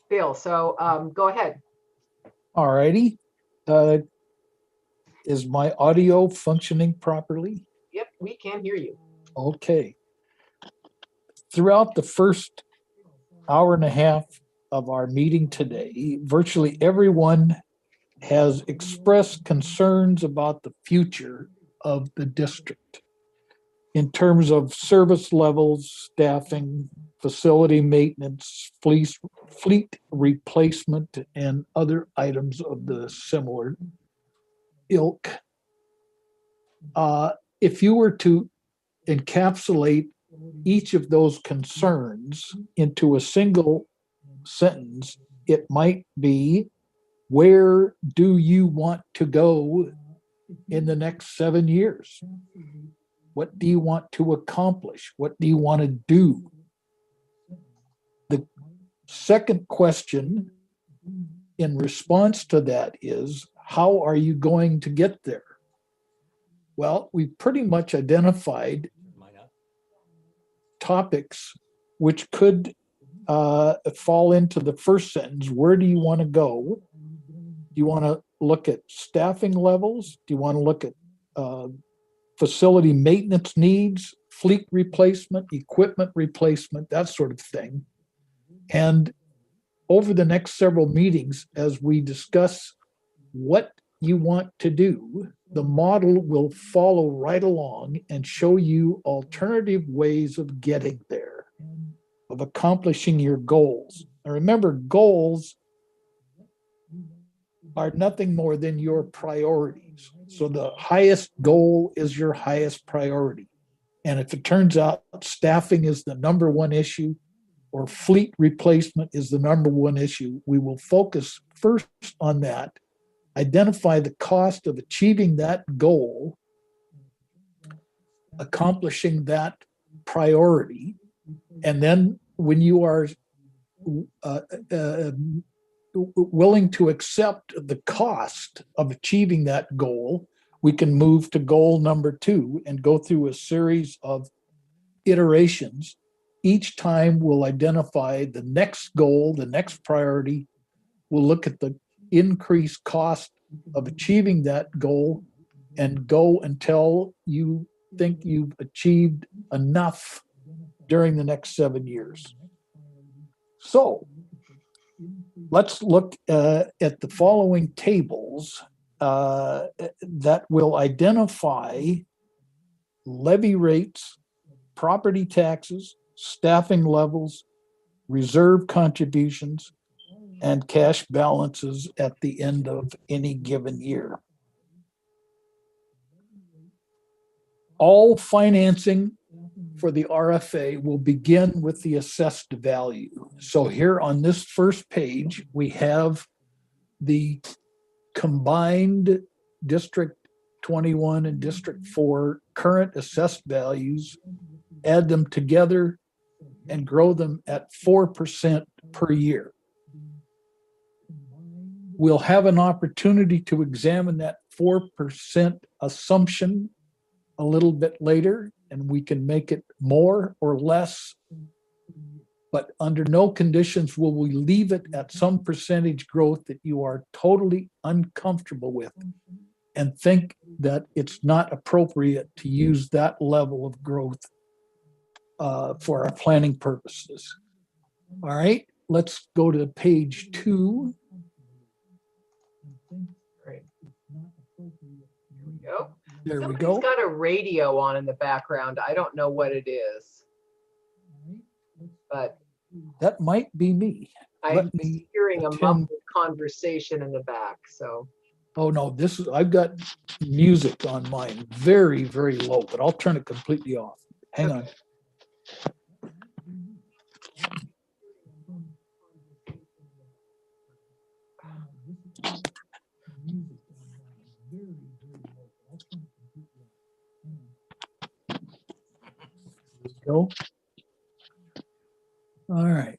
Bill, so go ahead. All righty. Is my audio functioning properly? Yep, we can hear you. Okay. Throughout the first hour and a half of our meeting today, virtually everyone has expressed concerns about the future of the district in terms of service levels, staffing, facility maintenance, fleet replacement, and other items of the similar ilk. If you were to encapsulate each of those concerns into a single sentence, it might be, where do you want to go in the next 7 years? What do you want to accomplish? What do you want to do? The second question in response to that is, how are you going to get there? Well, we've pretty much identified topics which could fall into the first sentence. Where do you want to go? Do you want to look at staffing levels? Do you want to look at facility maintenance needs, fleet replacement, equipment replacement, that sort of thing? And over the next several meetings, as we discuss what you want to do, the model will follow right along and show you alternative ways of getting there, of accomplishing your goals. And remember, goals are nothing more than your priorities. So the highest goal is your highest priority. And if it turns out staffing is the number one issue, or fleet replacement is the number one issue, we will focus first on that, identify the cost of achieving that goal, accomplishing that priority, and then when you are willing to accept the cost of achieving that goal, we can move to goal number 2 and go through a series of iterations. Each time we'll identify the next goal, the next priority. We'll look at the increased cost of achieving that goal and go until you think you've achieved enough during the next 7 years. So let's look at the following tables that will identify levy rates, property taxes, staffing levels, reserve contributions, and cash balances at the end of any given year. All financing for the RFA will begin with the assessed value. So here on this first page, we have the combined District 21 and District 4 current assessed values, add them together, and grow them at 4% per year. We'll have an opportunity to examine that 4% assumption a little bit later, and we can make it more or less, but under no conditions will we leave it at some percentage growth that you are totally uncomfortable with and think that it's not appropriate to use that level of growth for our planning purposes. All right, let's go to page 2. Great. Here we go. There we Somebody's go. got a radio on in the background. I don't know what it is, but That might be me. I'm hearing a muffled conversation in the back. So, oh no, I've got music on mine, very, very low, but I'll turn it completely off. Hang on. Go. All right.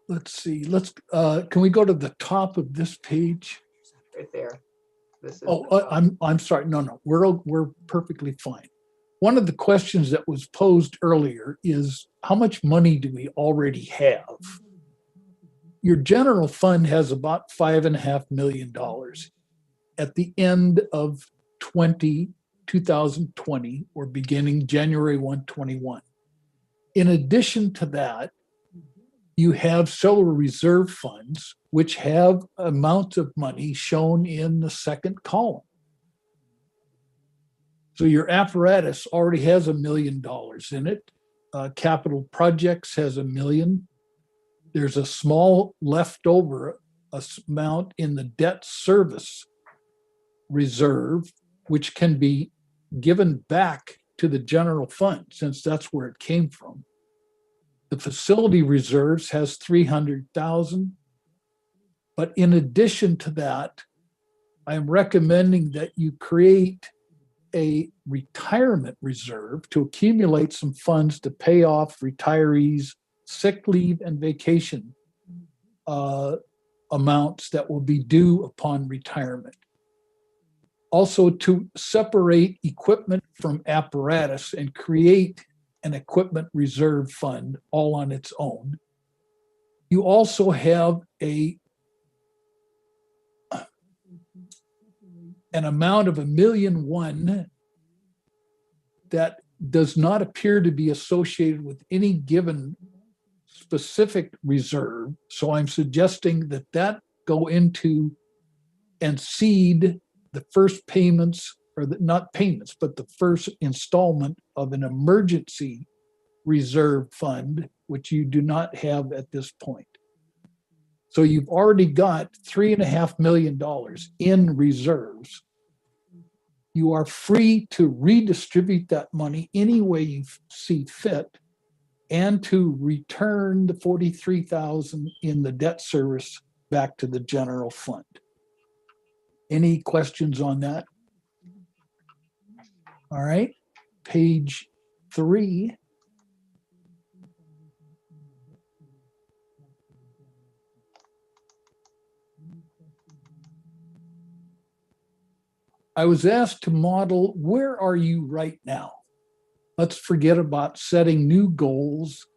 Let's see. Can we go to the top of this page? right there. This is Oh, I'm sorry. No, we're perfectly fine. One of the questions that was posed earlier is how much money do we already have? Your general fund has about $5.5 million. At the end of 2020 or beginning January 1, 21. In addition to that, you have several reserve funds, which have amounts of money shown in the second column. So your apparatus already has $1 million in it. Capital projects has $1 million. There's a small leftover amount in the debt service reserve, which can be given back to the general fund since that's where it came from. The facility reserves has 300,000. But in addition to that, I am recommending that you create a retirement reserve to accumulate some funds to pay off retirees' sick leave and vacation amounts that will be due upon retirement. Also, to separate equipment from apparatus and create an equipment reserve fund all on its own. You also have an amount of $1.1 million that does not appear to be associated with any given specific reserve. So I'm suggesting that go into and seed the first payments, or not payments, but the first installment of an emergency reserve fund, which you do not have at this point. So you've already got $3.5 million in reserves. You are free to redistribute that money any way you see fit and to return the $43,000 in the debt service back to the general fund. Any questions on that? All right, page 3. I was asked to model, where are you right now? Let's forget about setting new goals,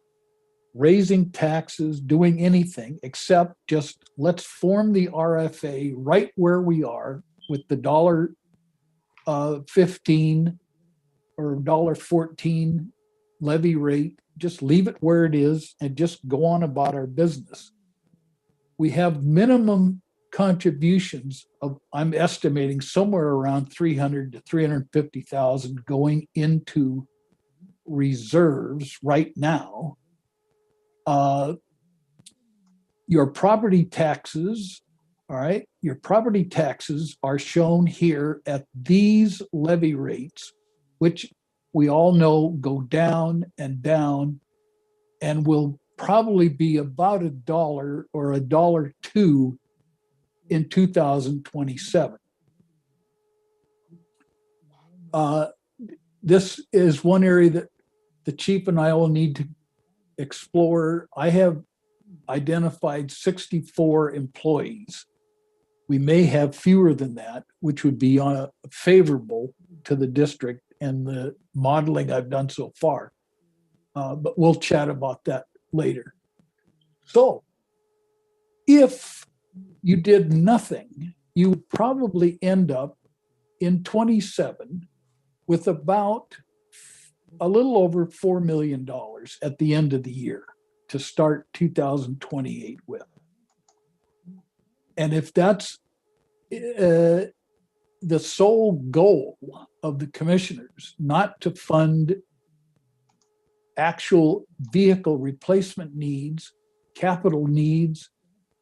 raising taxes, doing anything except just let's form the RFA right where we are with the $1.15 or $1.14 levy rate. Just leave it where it is and just go on about our business. We have minimum contributions of, I'm estimating somewhere around 300 to 350,000 going into reserves right now. Your property taxes, all right, your property taxes are shown here at these levy rates, which we all know go down and down and will probably be about $1 or $1.02 in 2027. This is one area that the chief and I will need to explore. I have identified 64 employees. We may have fewer than that, which would be favorable to the district and the modeling I've done so far. But we'll chat about that later. So if you did nothing, you would probably end up in 27 with about a little over $4 million at the end of the year to start 2028 with. And if that's the sole goal of the commissioners, not to fund actual vehicle replacement needs, capital needs,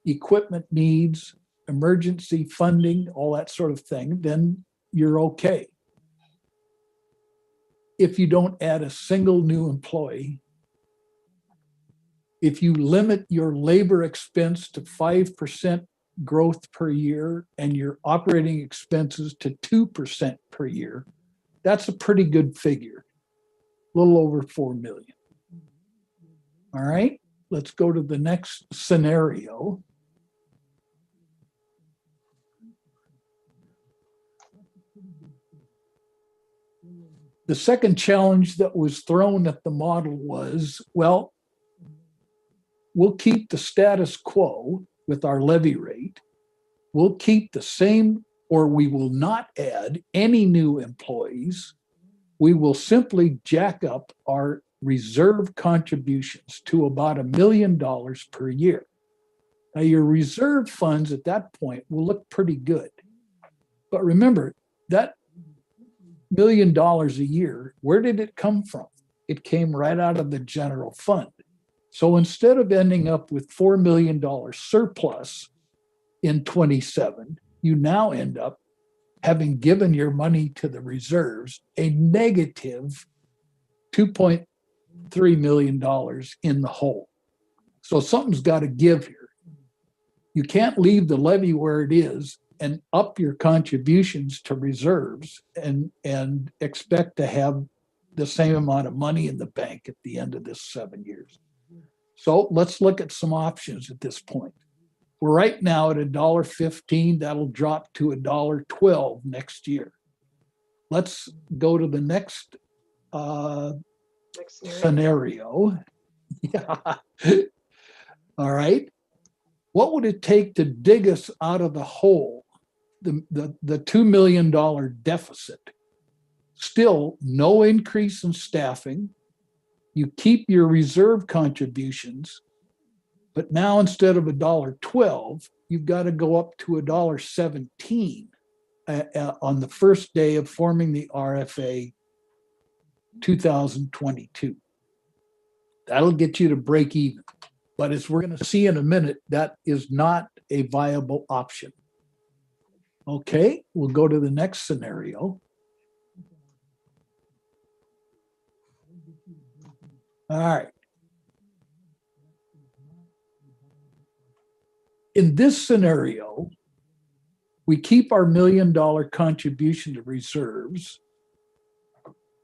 equipment needs, emergency funding, all that sort of thing, then you're okay. If you don't add a single new employee, if you limit your labor expense to 5% growth per year and your operating expenses to 2% per year, that's a pretty good figure, a little over 4 million. All right, let's go to the next scenario. The second challenge that was thrown at the model was, well, we'll keep the status quo with our levy rate. We'll keep the same, or we will not add any new employees. We will simply jack up our reserve contributions to about $1 million per year. Now, your reserve funds at that point will look pretty good. But remember, that $1 million a year, where did it come from? It came right out of the general fund. So instead of ending up with $4 million surplus in 27, you now end up having given your money to the reserves a negative $2.3 million in the hole. So something's got to give here. You can't leave the levy where it is and up your contributions to reserves and expect to have the same amount of money in the bank at the end of this 7 years. So let's look at some options at this point. We're right now at $1.15. That'll drop to $1.12 next year. Let's go to the next scenario. Yeah. All right. What would it take to dig us out of the hole, the $2 million deficit? Still, no increase in staffing. You keep your reserve contributions, but now instead of $1.12, you've got to go up to $1.17 on the first day of forming the RFA 2022. That'll get you to break even. But as we're going to see in a minute, that is not a viable option. Okay, we'll go to the next scenario. All right. In this scenario, we keep our $1 million contribution to reserves,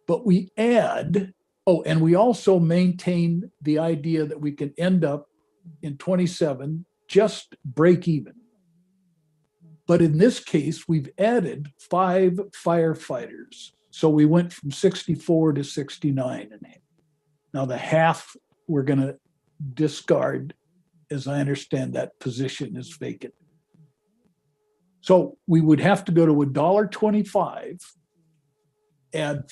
but we add, and we also maintain the idea that we can end up in 27 just break even. But in this case, we've added 5 firefighters. So we went from 64 to 69. Now the half we're going to discard, as I understand that position is vacant. So we would have to go to $1.25 and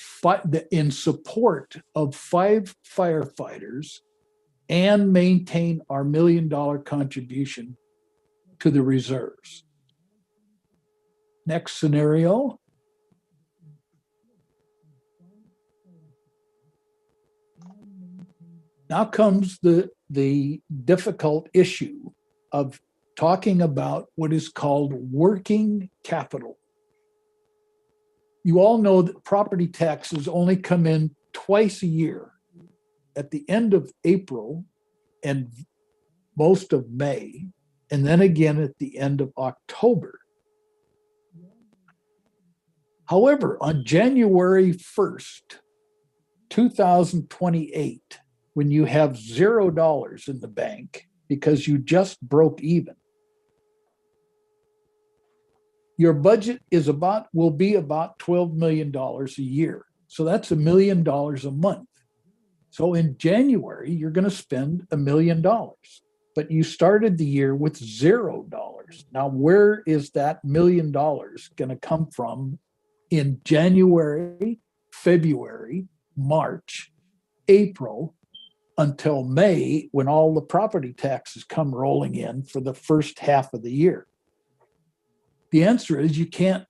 in support of 5 firefighters and maintain our $1 million contribution to the reserves. Next scenario. Now comes the difficult issue of talking about what is called working capital. You all know that property taxes only come in twice a year, at the end of April and most of May, and then again at the end of October. However, on January 1st, 2028, when you have $0 in the bank because you just broke even, your budget will be about $12 million a year. So that's $1 million a month. So in January, you're going to spend $1 million, but you started the year with $0. Now, where is that $1 million going to come from in January, February, March, April, until May, when all the property taxes come rolling in for the first half of the year? The answer is you can't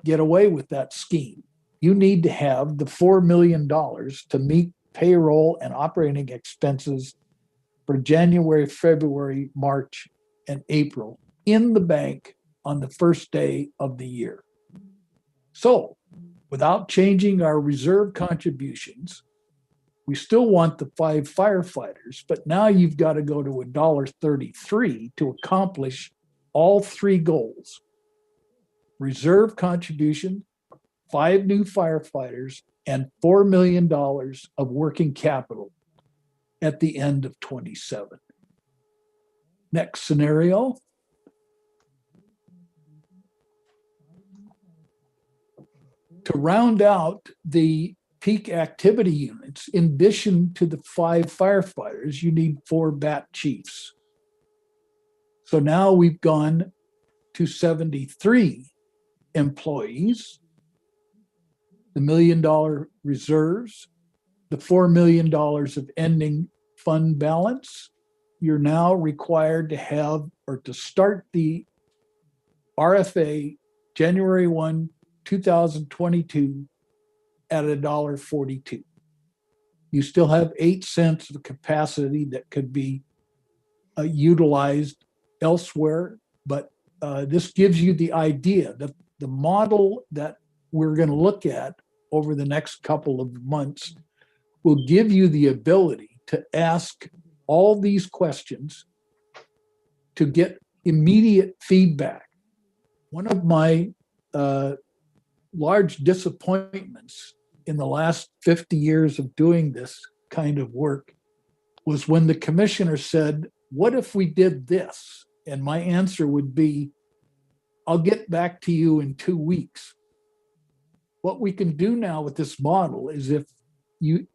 get away with that scheme. You need to have the $4 million to meet payroll and operating expenses for January, February, March, and April in the bank on the first day of the year. So, without changing our reserve contributions, we still want the 5 firefighters, but now you've got to go to $1.33 to accomplish all 3 goals: reserve contribution, 5 new firefighters, and $4 million of working capital at the end of 27. Next scenario. To round out the peak activity units, in addition to the 5 firefighters, you need 4 bat chiefs. So now we've gone to 73 employees, the $1 million reserves, the $4 million of ending fund balance. You're now required to have or to start the RFA January 1, 2022 at $1.42. You still have 8 cents of capacity that could be utilized elsewhere, but this gives you the idea that the model that we're going to look at over the next couple of months will give you the ability to ask all these questions to get immediate feedback. One of my large disappointments in the last 50 years of doing this kind of work was when the commissioner said, "What if we did this?" And my answer would be, "I'll get back to you in 2 weeks." What we can do now with this model is if you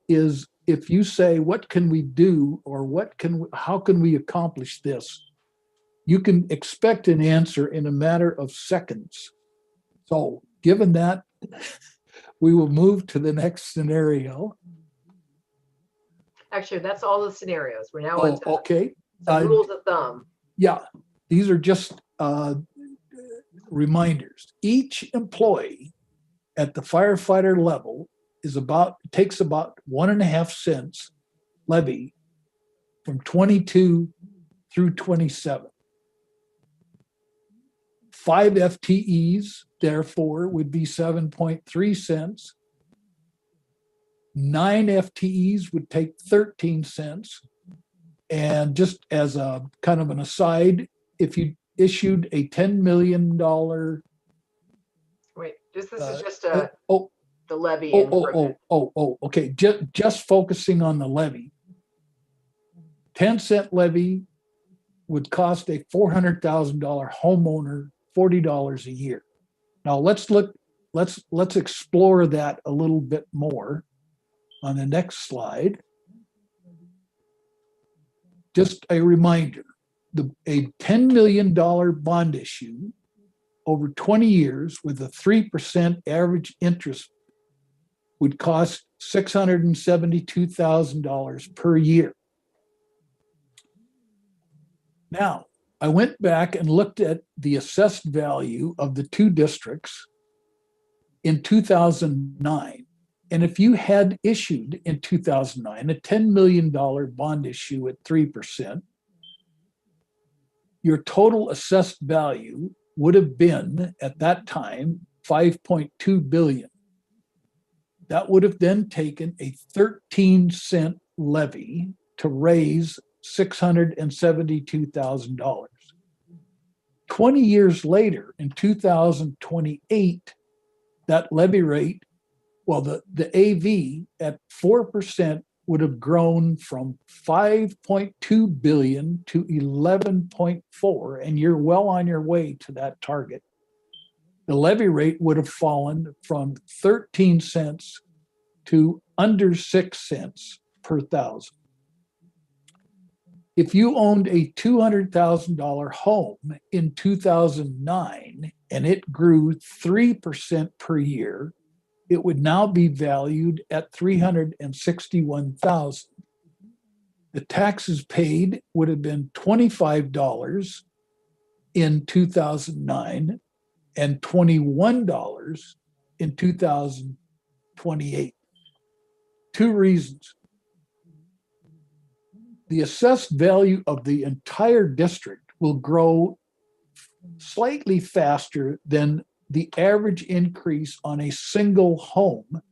say, "What can we do?" or how can we accomplish this? You can expect an answer in a matter of seconds. So given that, we will move to the next scenario. Actually, that's all the scenarios. We're now on to Okay. some rules of thumb. Yeah, these are just reminders. Each employee at the firefighter level takes about 1.5 cents levy from 22 through 27. 5 FTEs, therefore, would be 7.3 cents. 9 FTEs would take 13 cents. And just as a kind of an aside, if you issued a $10 million. Wait, this is just the levy. Okay. Just focusing on the levy. 10-cent levy would cost a $400,000 homeowner $40 a year. Now let's explore that a little bit more on the next slide. Just a reminder, a $10 million bond issue over 20 years with a 3% average interest would cost $672,000 per year. Now, I went back and looked at the assessed value of the 2 districts in 2009. And if you had issued in 2009 a $10 million bond issue at 3%, your total assessed value would have been, at that time, $5.2 billion. That would have then taken a 13-cent levy to raise $672,000. 20 years later, in 2028, that levy rate, well, the AV at 4% would have grown from 5.2 billion to 11.4, and you're well on your way to that target. The levy rate would have fallen from 13 cents to under 6 cents per thousand. If you owned a $200,000 home in 2009 and it grew 3% per year, it would now be valued at $361,000. The taxes paid would have been $25 in 2009 and $21 in 2028. 2 reasons. The assessed value of the entire district will grow slightly faster than the average increase on a single home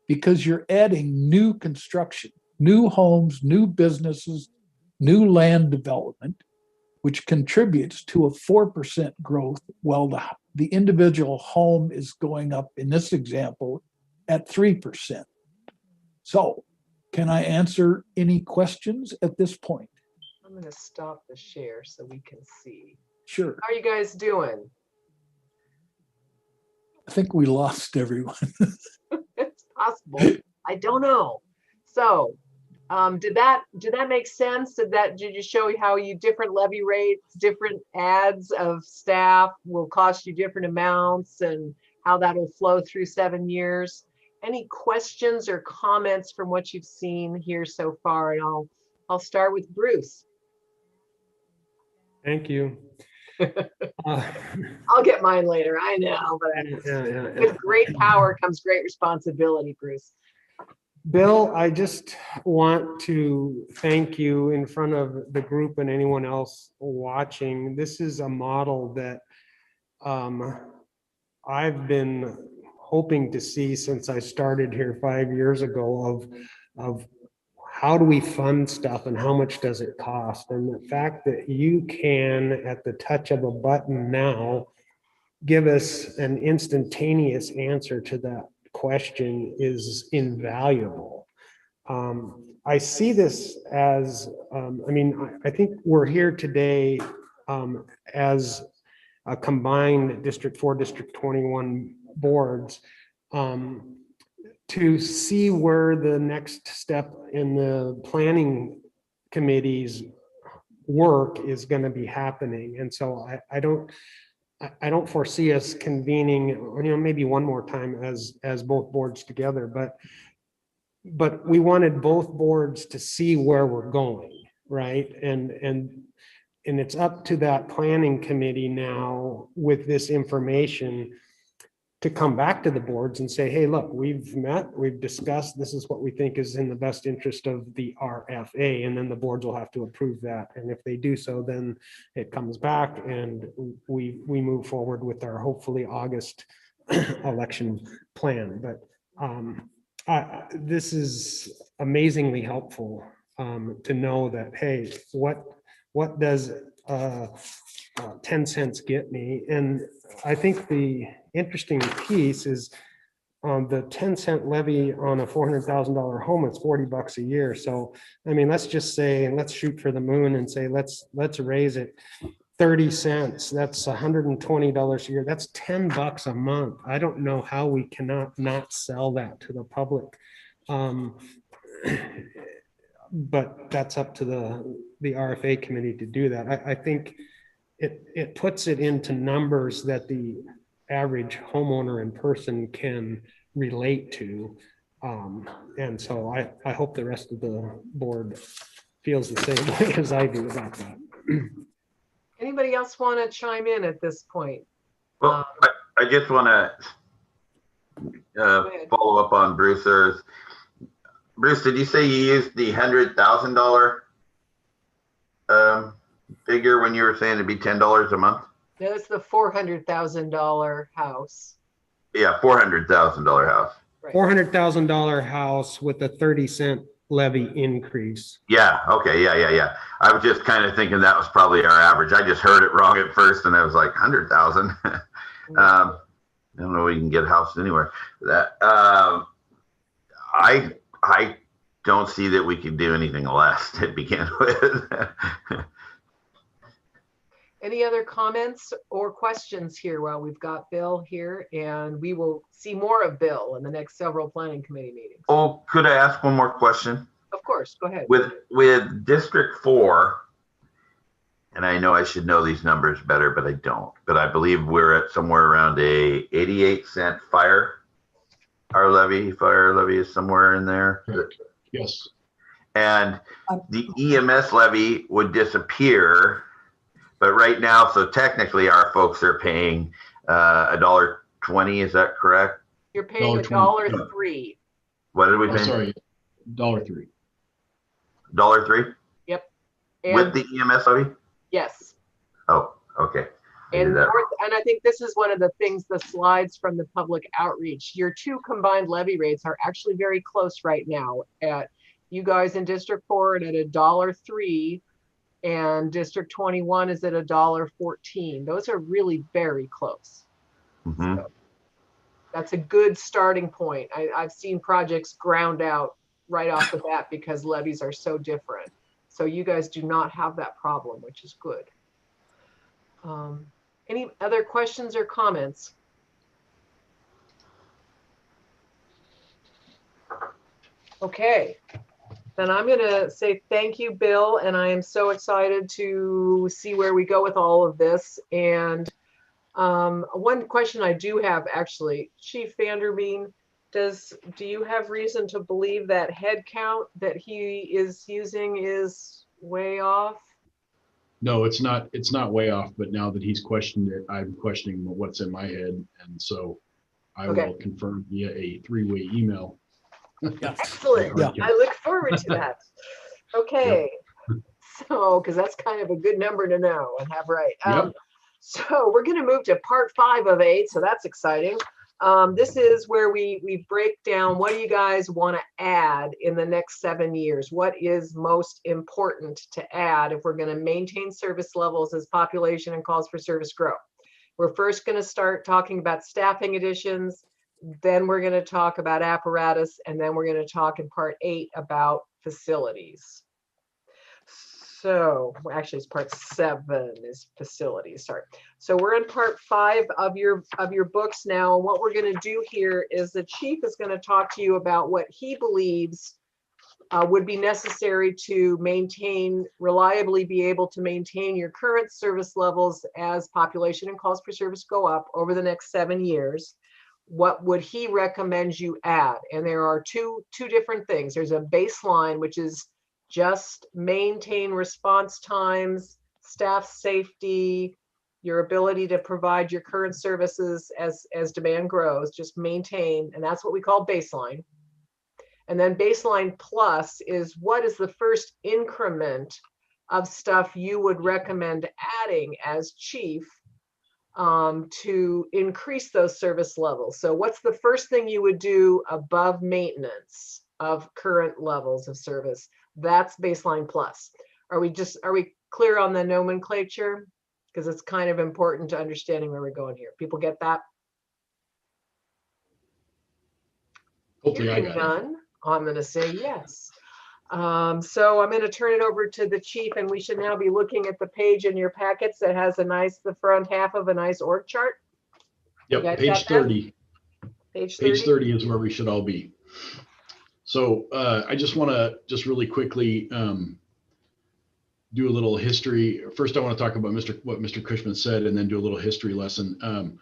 because you're adding new construction, new homes, new businesses, new land development, which contributes to a 4% growth, while the individual home is going up, in this example, at 3%. So, can I answer any questions at this point? I'm going to stop the share so we can see. Sure. How are you guys doing? I think we lost everyone. It's possible. I don't know. So, did that make sense? Did you show how different levy rates, different adds of staff will cost you different amounts, and how that'll flow through 7 years? Any questions or comments from what you've seen here so far? And I'll start with Bruce. Thank you. I'll get mine later. I know, but with great power comes great responsibility, Bruce. Bill, I just want to thank you in front of the group and anyone else watching. This is a model that I've been hoping to see since I started here 5 years ago of how do we fund stuff and how much does it cost? And the fact that you can, at the touch of a button now, give us an instantaneous answer to that question is invaluable. I see this as, I think we're here today as a combined District 4, District 21 boards to see where the next step in the planning committee's work is going to be happening. And so I don't foresee us convening, maybe one more time as both boards together, but we wanted both boards to see where we're going, right? And it's up to that planning committee now with this information to come back to the boards and say, hey, look, we've met, we've discussed, this is what we think is in the best interest of the RFA, and then the boards will have to approve that. And if they do so, then it comes back and we move forward with our hopefully August election plan. But this is amazingly helpful to know that, hey, what does 10 cents get me? And I think the interesting piece is the 10-cent levy on a $400,000 home. It's $40 a year. So, let's just say, and let's shoot for the moon and say, let's raise it 30 cents. That's $120 a year. That's $10 a month. I don't know how we cannot not sell that to the public. But that's up to the RFA committee to do that. I think it puts it into numbers that the average homeowner in person can relate to. And so I hope the rest of the board feels the same way as I do about that. Anybody else want to chime in at this point? Well, I just want to follow up on Bruce's. Bruce, did you say you used the $100,000 figure when you were saying it'd be $10 a month? That's the $400,000 house. Yeah, $400,000 house. Right. $400,000 house with a 30-cent levy increase. Yeah. Okay. Yeah. I was just kind of thinking that was probably our average. I just heard it wrong at first, and I was like, 100,000. I don't know. We can get a house anywhere. That I don't see that we could do anything less to begin with. Any other comments or questions here while we've got Bill here, and we will see more of Bill in the next several planning committee meetings. Oh, could I ask one more question? Of course, go ahead. With District 4, and I know I should know these numbers better, but I don't. But I believe we're at somewhere around a 88-cent fire levy. Fire levy is somewhere in there. Yes. And the EMS levy would disappear. But right now, so technically our folks are paying $1.20, is that correct? You're paying $1.03. What did we pay? Sorry, $1.03. $1.03? Yep. And with the EMS levy? Yes. Oh, okay. And I think this is one of the things, the slides from the public outreach. Your two combined levy rates are actually very close right now. At you guys in District 4 at $1.03. And District 21 is at $1.14. Those are really very close. Mm-hmm. So that's a good starting point. I've seen projects ground out right off the bat because levies are so different. So you guys do not have that problem, which is good. Any other questions or comments? Okay. Then I'm going to say thank you, Bill, and I am so excited to see where we go with all of this. And one question I do have, actually, Chief Vanderveen, do you have reason to believe that head count that he is using is way off? No, it's not way off, but now that he's questioned it, I'm questioning what's in my head. And so I Okay. will confirm via a three-way email. Excellent. Yeah. I look forward to that. Okay. So, because that's kind of a good number to know and have right. Yep. So we're going to move to part 5 of 8. So that's exciting. This is where we break down what do you guys want to add in the next 7 years? What is most important to add if we're going to maintain service levels as population and calls for service grow? We're first going to start talking about staffing additions. Then we're going to talk about apparatus. And then we're going to talk in part 8 about facilities. So actually it's part 7 is facilities, sorry. So we're in part 5 of your books now. And what we're going to do here is the chief is going to talk to you about what he believes would be necessary to reliably be able to maintain your current service levels as population and calls for service go up over the next 7 years. What would he recommend you add? And there are two different things. There's a baseline, which is just maintain response times, staff safety, your ability to provide your current services as demand grows, just maintain, and that's what we call baseline. And then baseline plus is what is the first increment of stuff you would recommend adding as chief to increase those service levels. So what's the first thing you would do above maintenance of current levels of service? That's baseline plus. Are we clear on the nomenclature? Because it's kind of important to understanding where we're going here. People get that? Hopefully I Hearing got it. none, I'm going to say yes. So I'm going to turn it over to the chief, and we should now be looking at the page in your packets that has the front half of a nice org chart. You guys Yep, page got that? 30. Page 30. Page 30 is where we should all be. So I just want to really quickly do a little history. First, I want to talk about what Mr. Cushman said, and then do a little history lesson.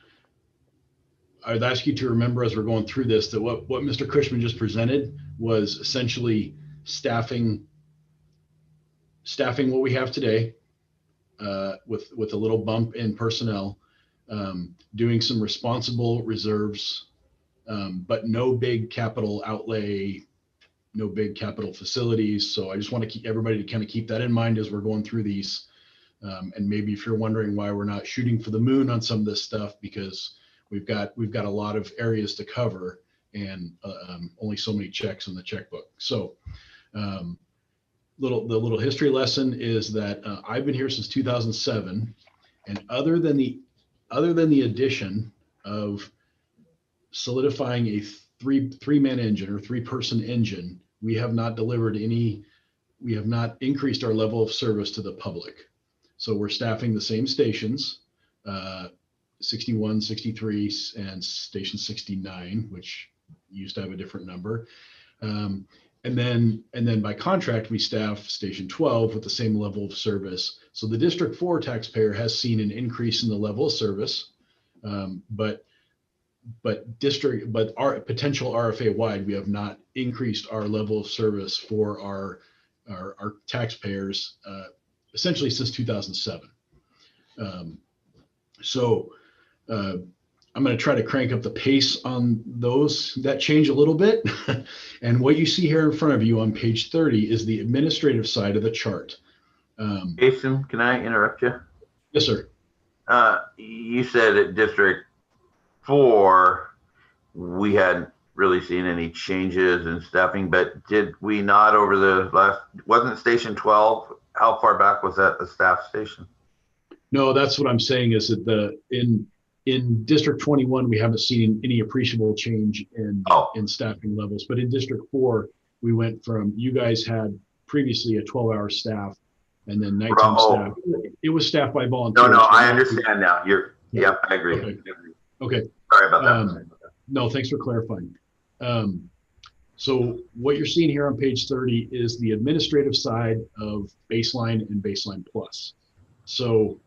I'd ask you to remember as we're going through this that what Mr. Cushman just presented was essentially staffing what we have today with a little bump in personnel, doing some responsible reserves, but no big capital outlay, no big capital facilities. So I just want to keep everybody to kind of keep that in mind as we're going through these. And maybe if you're wondering why we're not shooting for the moon on some of this stuff, because we've got a lot of areas to cover and only so many checks on the checkbook. So the little history lesson is that I've been here since 2007, and other than the addition of solidifying a three-man engine or 3-person engine, we have not increased our level of service to the public. So we're staffing the same stations, 61, 63, and station 69, which used to have a different number. And then by contract, we staff station 12 with the same level of service. So the District 4 taxpayer has seen an increase in the level of service, but our potential RFA wide, we have not increased our level of service for our taxpayers essentially since 2007. So I'm going to try to crank up the pace on that change a little bit. And what you see here in front of you on page 30 is the administrative side of the chart. Jason, can I interrupt you? Yes, sir. You said at District 4, we hadn't really seen any changes in staffing, but did we not over the wasn't Station 12? How far back was that a staff station? No, that's what I'm saying is that in District 21, we haven't seen any appreciable change in staffing levels. But in District 4, we went from, you guys had previously a 12-hour staff and then nighttime staff. It was staffed by volunteers. No, I understand now. Yeah, I agree. Okay. Sorry about that. No, thanks for clarifying. So what you're seeing here on page 30 is the administrative side of baseline and baseline plus. So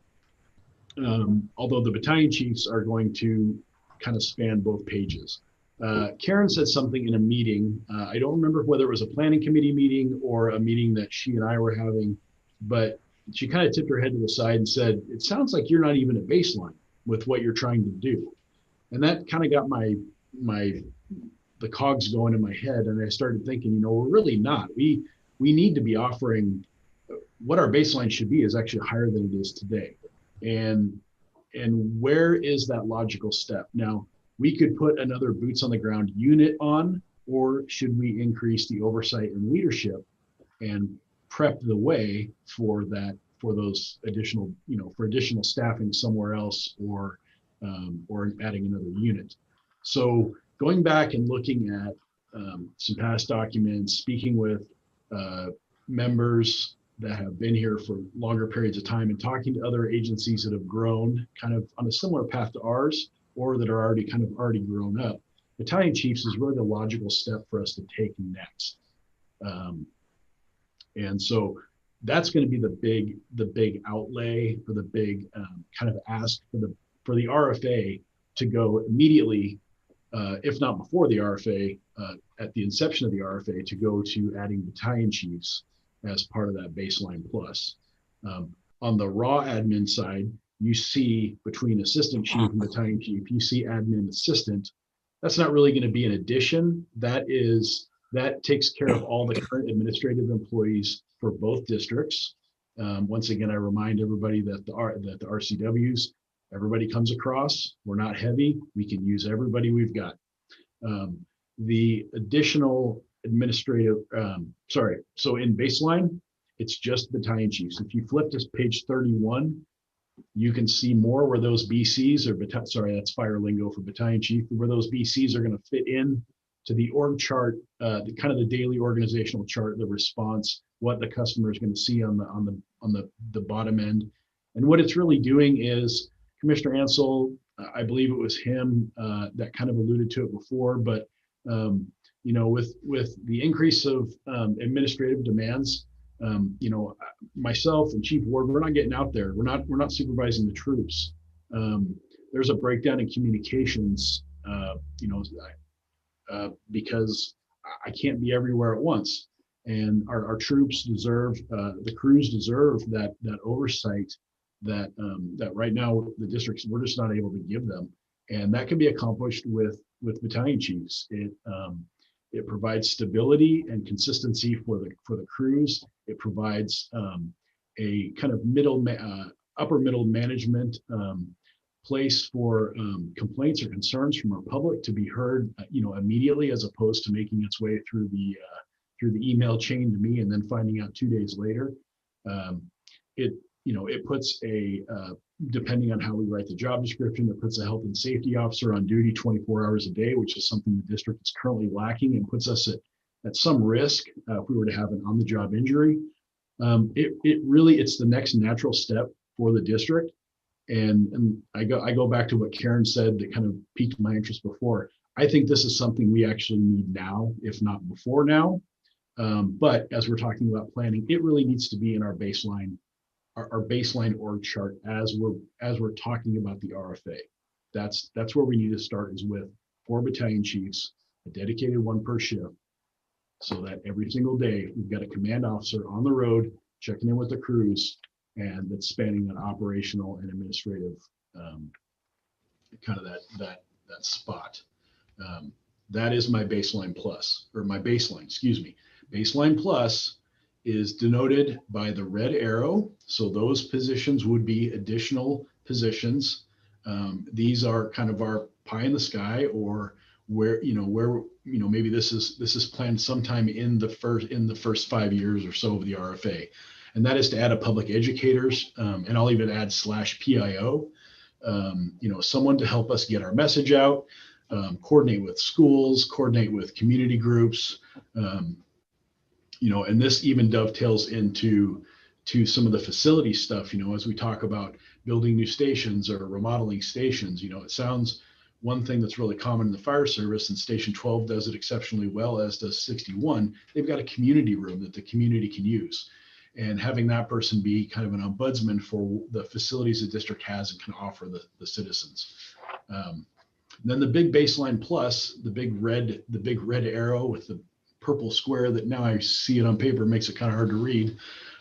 although the battalion chiefs are going to kind of span both pages. Karen said something in a meeting. I don't remember whether it was a planning committee meeting or a meeting that she and I were having, but she kind of tipped her head to the side and said, it sounds like you're not even at baseline with what you're trying to do. And that kind of got the cogs going in my head. And I started thinking, we're really not. We need to be offering what our baseline should be is actually higher than it is today. And where is that logical step? Now, we could put another boots on the ground unit on, or should we increase the oversight and leadership and prep the way for those additional, for additional staffing somewhere else, or adding another unit. So going back and looking at some past documents, speaking with members that have been here for longer periods of time, and talking to other agencies that have grown kind of on a similar path to ours, or that are already grown up, battalion chiefs is really the logical step for us to take next. And so that's going to be the big outlay, for the big kind of ask for the RFA to go immediately, if not before the RFA, at the inception of the RFA, to go to adding battalion chiefs as part of that baseline plus. On the raw admin side, you see between assistant chief and battalion chief, you see admin assistant. That's not really going to be an addition. That takes care of all the current administrative employees for both districts. Once again, I remind everybody that the RCWs, everybody comes across. We're not heavy. We can use everybody we've got. The additional administrative, so in baseline, it's just battalion chiefs. If you flip to page 31, you can see more where those BCs that's fire lingo for battalion chief, where those BCs are going to fit in to the org chart, the kind of the daily organizational chart, the response, what the customer is going to see on the bottom end. And what it's really doing is, Commissioner Ansel, I believe it was him that kind of alluded to it before, but with the increase of administrative demands, myself and Chief Ward, we're not getting out there. We're not supervising the troops. There's a breakdown in communications, because I can't be everywhere at once. And our troops deserve, the crews deserve that oversight that right now the districts, we're just not able to give them. And that can be accomplished with battalion chiefs. It provides stability and consistency for the crews. It provides a kind of upper middle management place for complaints or concerns from our public to be heard, immediately, as opposed to making its way through the email chain to me and then finding out 2 days later. It puts depending on how we write the job description, it puts a health and safety officer on duty 24 hours a day, which is something the district is currently lacking, and puts us at some risk if we were to have an on-the-job injury. It's the next natural step for the district. And I go back to what Karen said that kind of piqued my interest before. I think this is something we actually need now, if not before now. But as we're talking about planning, it really needs to be in our baseline org chart as we're talking about the RFA. That's where we need to start, is with 4 battalion chiefs, a dedicated one per shift, so that every single day we've got a command officer on the road checking in with the crews, and that's spanning that operational and administrative kind of that spot. That is my baseline plus, or my baseline, excuse me. Baseline plus is denoted by the red arrow. So those positions would be additional positions. These are kind of our pie in the sky, or where maybe this is planned sometime in the first 5 years or so of the RFA. And that is to add a public educators, and I'll even add /PIO, someone to help us get our message out, coordinate with schools, coordinate with community groups, and this even dovetails into some of the facility stuff, as we talk about building new stations or remodeling stations. It sounds one thing that's really common in the fire service, and Station 12 does it exceptionally well, as does 61, they've got a community room that the community can use. And having that person be kind of an ombudsman for the facilities the district has and can offer the citizens. Then the big baseline plus, the big red arrow with the purple square that now I see it on paper makes it kind of hard to read,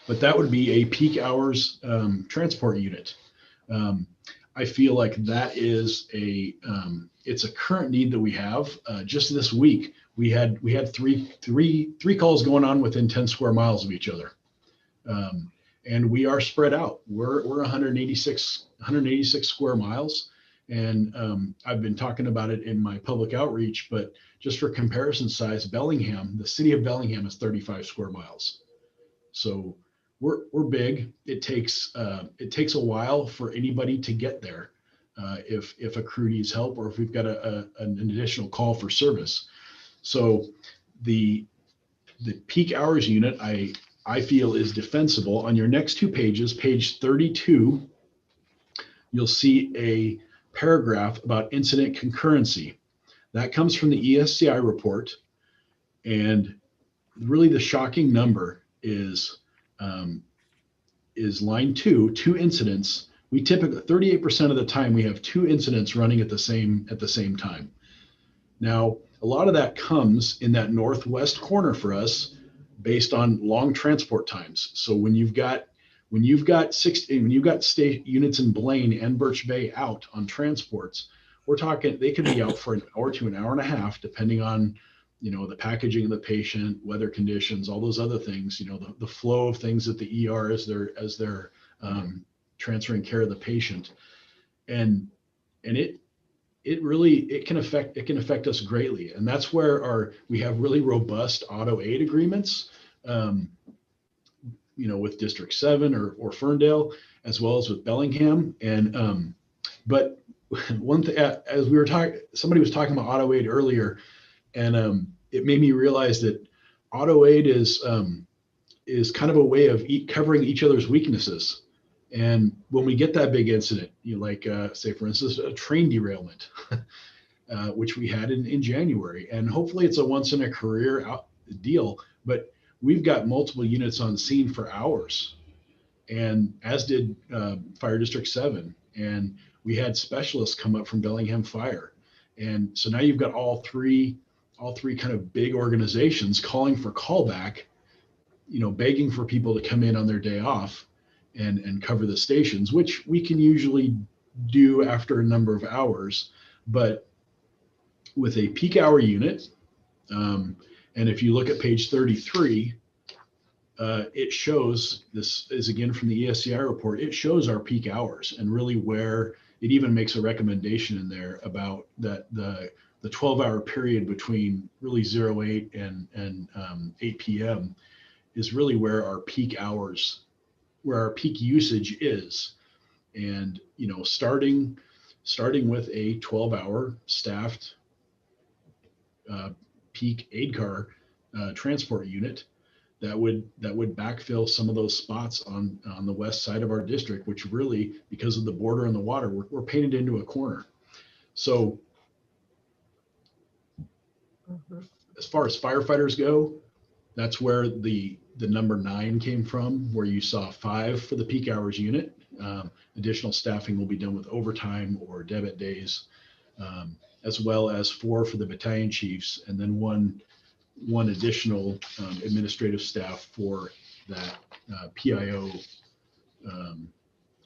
but that would be a peak hours transport unit. I feel like that is it's a current need that we have. Just this week, we had three calls going on within 10 square miles of each other. And we are spread out. We're 186 square miles. And I've been talking about it in my public outreach, but just for comparison size, Bellingham, the city of Bellingham is 35 square miles. So we're big. It takes a while for anybody to get there if a crew needs help or if we've got an additional call for service. So the peak hours unit I feel is defensible. On your next two pages, page 32, you'll see a paragraph about incident concurrency. That comes from the ESCI report. And really the shocking number is line two incidents. We typically 38% of the time we have 2 incidents running at the same time. Now, a lot of that comes in that northwest corner for us based on long transport times. So when you've got state units in Blaine and Birch Bay out on transports, we're talking they could be out for an hour to an hour and a half, depending on the packaging of the patient, weather conditions, all those other things, the flow of things at the ER as they're transferring care of the patient. And it can affect us greatly. And that's where we have really robust auto aid agreements, with District 7 or Ferndale, as well as with Bellingham. And, but one thing, as we were talking, somebody was talking about auto aid earlier, and it made me realize that auto aid is kind of a way of covering each other's weaknesses. And when we get that big incident, say for instance, a train derailment, which we had in January, and hopefully it's a once in a career deal, but we've got multiple units on scene for hours, and as did Fire District 7. And we had specialists come up from Bellingham Fire. And so now you've got all three kind of big organizations calling for callback, begging for people to come in on their day off and cover the stations, which we can usually do after a number of hours. But with a peak hour unit, and if you look at page 33, it shows, this is again from the ESCI report, it shows our peak hours and really where it even makes a recommendation in there about that the 12-hour period between really 08 and 8 p.m. is really where our peak hours, where our peak usage is. And, starting with a 12-hour staffed peak aid car transport unit that would backfill some of those spots on the west side of our district, which really, because of the border and the water, we're painted into a corner. So as far as firefighters go, that's where the number 9 came from, where you saw 5 for the peak hours unit. Additional staffing will be done with overtime or debit days, as well as 4 for the battalion chiefs, and then one additional administrative staff for that PIO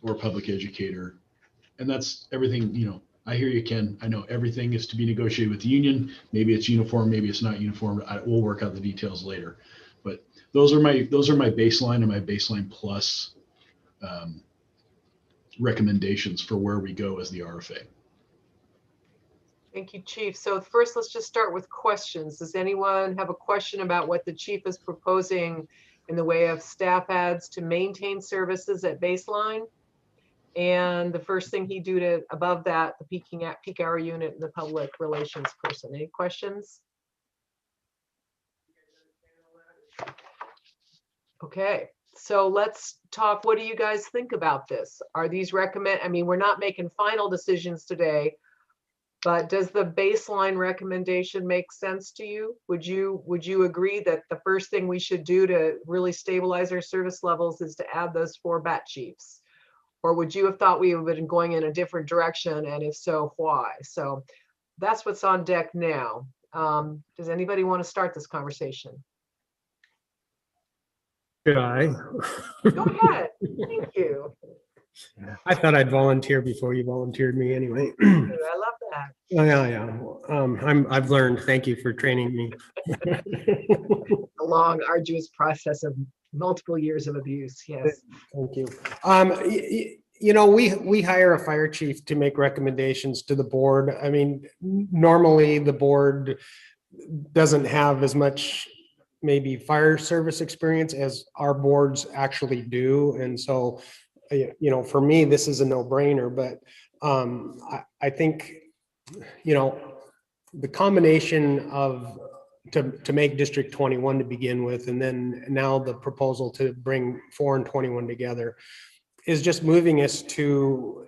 or public educator. And that's everything. I hear you, Ken. I know everything is to be negotiated with the union. Maybe it's uniform, maybe it's not uniform. We'll work out the details later. But those are my baseline and my baseline plus recommendations for where we go as the RFA. Thank you, Chief. So first, let's just start with questions. Does anyone have a question about what the chief is proposing in the way of staff adds to maintain services at baseline? And the first thing he do to above that, the peak hour unit and the public relations person. Any questions? Okay, so let's talk. What do you guys think about this? Are these we're not making final decisions today. But does the baseline recommendation make sense to you? Would you agree that the first thing we should do to really stabilize our service levels is to add those 4 bat chiefs? Or would you have thought we would have been going in a different direction? And if so, why? So that's what's on deck now. Does anybody want to start this conversation? Should I? Go ahead. Thank you. I thought I'd volunteer before you volunteered me anyway. I love that. Oh, yeah. I've learned. Thank you for training me. A long, arduous process of multiple years of abuse. Yes. Thank you. We hire a fire chief to make recommendations to the board. I mean, normally the board doesn't have as much maybe fire service experience as our boards actually do. And so, for me, this is a no-brainer, but I think, the combination of to make District 21 to begin with, and then now the proposal to bring 4 and 21 together is just moving us to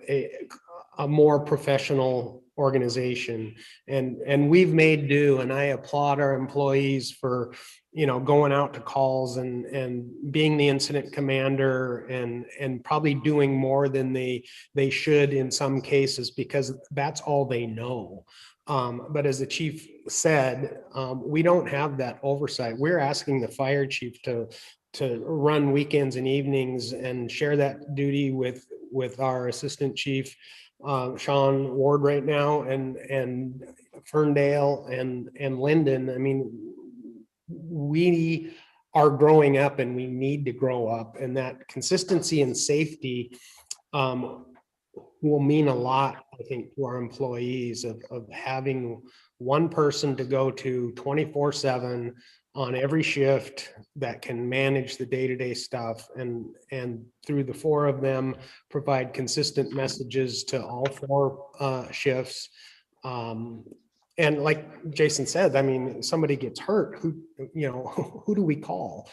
a more professional organization. And we've made do, and I applaud our employees for, going out to calls and being the incident commander and probably doing more than they should in some cases, because that's all they know. But as the chief said, we don't have that oversight. We're asking the fire chief to run weekends and evenings and share that duty with our assistant chief, Sean Ward right now, and Ferndale and Linden. I mean, we are growing up and we need to grow up, and that consistency and safety will mean a lot, I think, to our employees of having one person to go to 24/7 on every shift that can manage the day-to-day stuff, and through the 4 of them provide consistent messages to all 4 shifts. And like Jason said, I mean, somebody gets hurt, who do we call?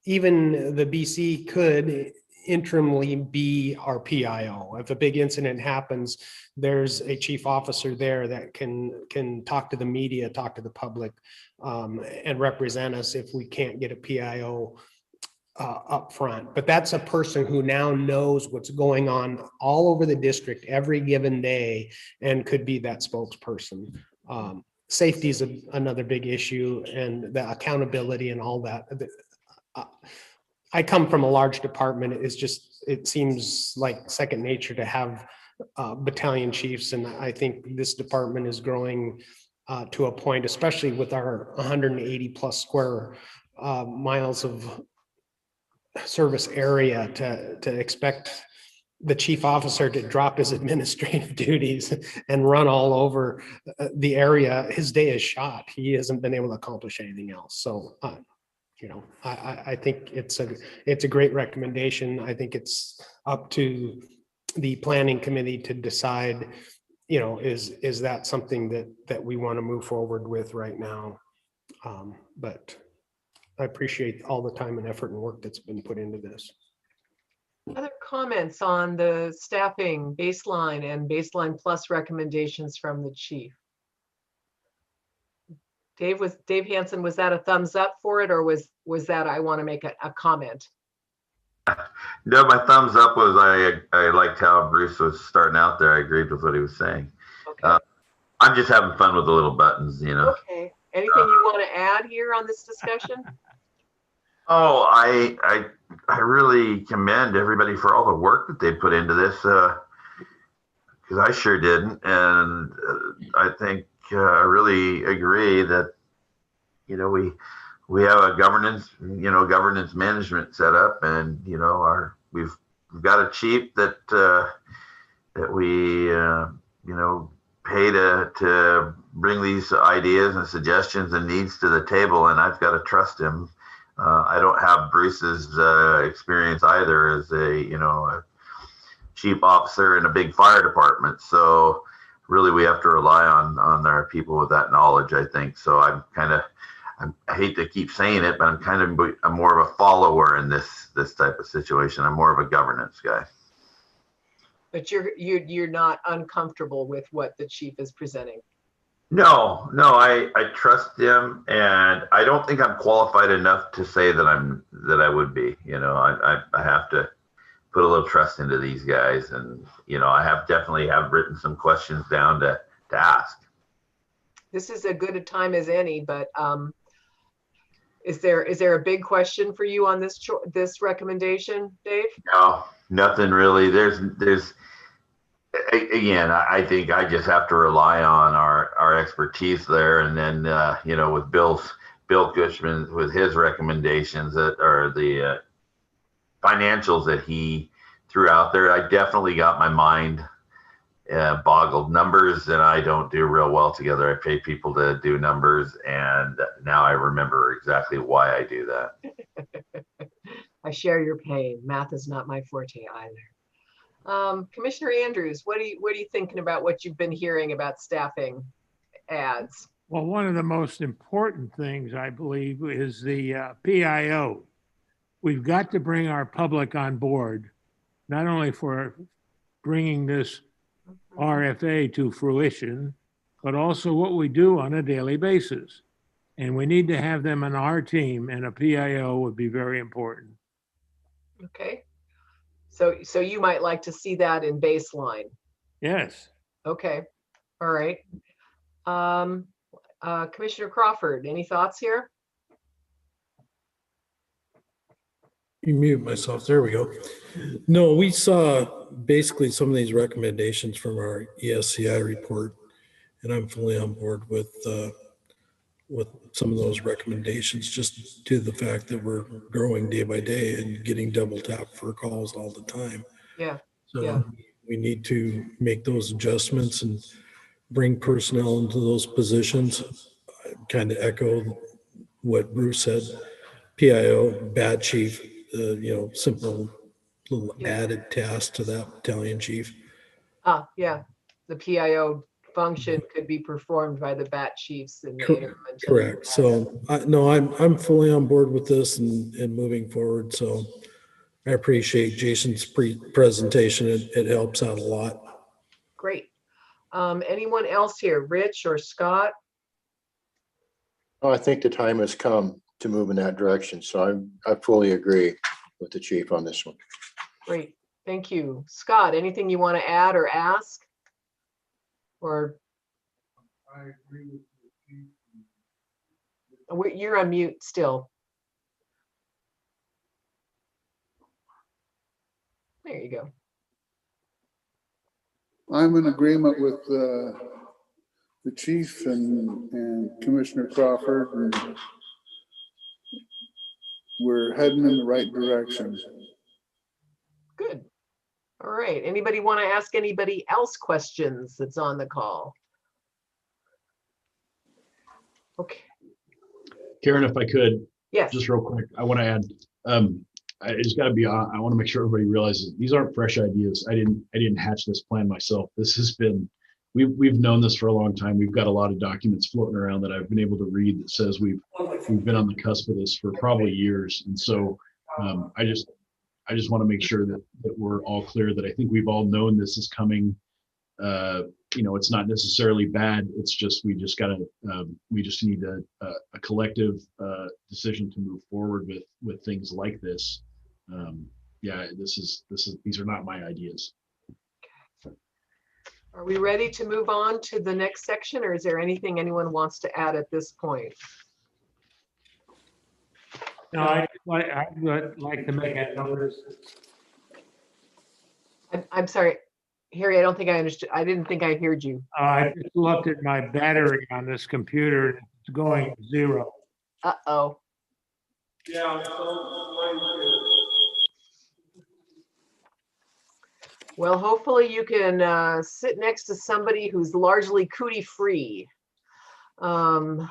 Even the BC could interimly be our PIO. If a big incident happens, there's a chief officer there that can talk to the media, talk to the public, and represent us if we can't get a PIO up front. But that's a person who now knows what's going on all over the district every given day and could be that spokesperson. Safety is another big issue, and the accountability and all that. I come from a large department. It seems like second nature to have battalion chiefs, and I think this department is growing to a point, especially with our 180 plus square miles of service area, to expect the chief officer to drop his administrative duties and run all over the area. His day is shot. He hasn't been able to accomplish anything else. So, I think it's a great recommendation. I think it's up to the planning committee to decide, is that something that we want to move forward with right now? But I appreciate all the time and effort and work that's been put into this. Other comments on the staffing baseline and baseline plus recommendations from the chief? Dave Hansen, was that a thumbs up for it, or was that I want to make a comment? No, my thumbs up was I liked how Bruce was starting out there. I agreed with what he was saying. Okay. I'm just having fun with the little buttons, Okay. Anything you want to add here on this discussion? Oh, I really commend everybody for all the work that they put into this, because I sure didn't, and I think I really agree that we have a governance management set up, and we've got a chief that we pay to bring these ideas and suggestions and needs to the table, and I've got to trust him. I don't have Bruce's experience either as a chief officer in a big fire department, so really we have to rely on our people with that knowledge, I think. So I hate to keep saying it, but I'm more of a follower in this type of situation. I'm more of a governance guy. But you're not uncomfortable with what the chief is presenting. No, I trust him, and I don't think I'm qualified enough to say that I would be. I have to put a little trust into these guys, and I have definitely have written some questions down to ask. This is a good a time as any, but is there a big question for you on this recommendation, Dave? No, nothing really. There's again, I think I just have to rely on our expertise there, and then with Bill Cushman with his recommendations that are the financials that he threw out there. I definitely got my mind boggled. Numbers and I don't do real well together. I pay people to do numbers, and now I remember exactly why I do that. I share your pain. Math is not my forte either. Commissioner Andrews, what are you thinking about what you've been hearing about staffing ads? Well, one of the most important things, I believe, is the PIO. We've got to bring our public on board, not only for bringing this RFA to fruition, but also what we do on a daily basis. And we need to have them on our team, and a PIO would be very important. Okay. So you might like to see that in baseline. Yes. Okay. All right. Commissioner Crawford, any thoughts here? You mute myself. There we go. No, we saw basically some of these recommendations from our ESCI report, and I'm fully on board with some of those recommendations, just due to the fact that we're growing day by day and getting double tapped for calls all the time. Yeah. So yeah. we need to make those adjustments and bring personnel into those positions. I kind of echo what Bruce said. PIO, bad chief, simple little added task to that battalion chief. Yeah. The PIO function could be performed by the BAT chiefs in the interim. Correct. So no, I'm fully on board with this and moving forward. So I appreciate Jason's presentation. It helps out a lot. Great. Anyone else here, Rich or Scott? Oh, I think the time has come to move in that direction. So I fully agree with the chief on this one. Great. Thank you. Scott, anything you want to add or ask? Or I agree with you. you're on mute still. There you go. I'm in agreement with the chief and Commissioner Crawford, and we're heading in the right direction. Good. All right. Anybody want to ask anybody else questions that's on the call? Okay. Karen, if I could, Yes. just real quick, I want to add, it's got to be, I want to make sure everybody realizes these aren't fresh ideas. I didn't hatch this plan myself. This has been, we've known this for a long time. We've got a lot of documents floating around that I've been able to read that says we've been on the cusp of this for probably years. And so I just want to make sure that we're all clear that I think we've all known this is coming. It's not necessarily bad. It's just, we just need a collective decision to move forward with things like this. These are not my ideas. Are we ready to move on to the next section, or is there anything anyone wants to add at this point? No, I would like to make a notice. I'm sorry, Harry, I don't think I understood. I didn't think I heard you. I just looked at my battery on this computer. It's going 0. Uh-oh. Yeah. Well, hopefully you can sit next to somebody who's largely cootie free. And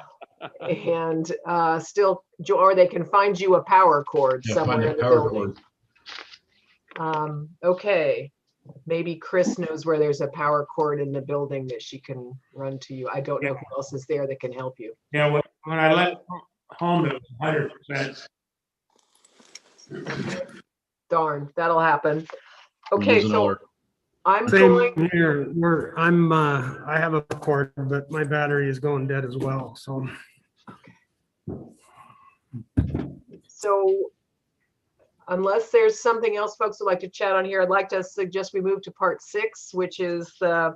still, or they can find you a power cord somewhere in the building. Okay, maybe Chris knows where there's a power cord in the building that she can run to you. I don't know who else is there that can help you. Yeah, when I left home, it was 100%. Darn, that'll happen. Okay, so I'm Same going, here. I have a cord, but my battery is going dead as well, so. so unless there's something else folks would like to chat on here, I'd like to suggest we move to part 6, which is the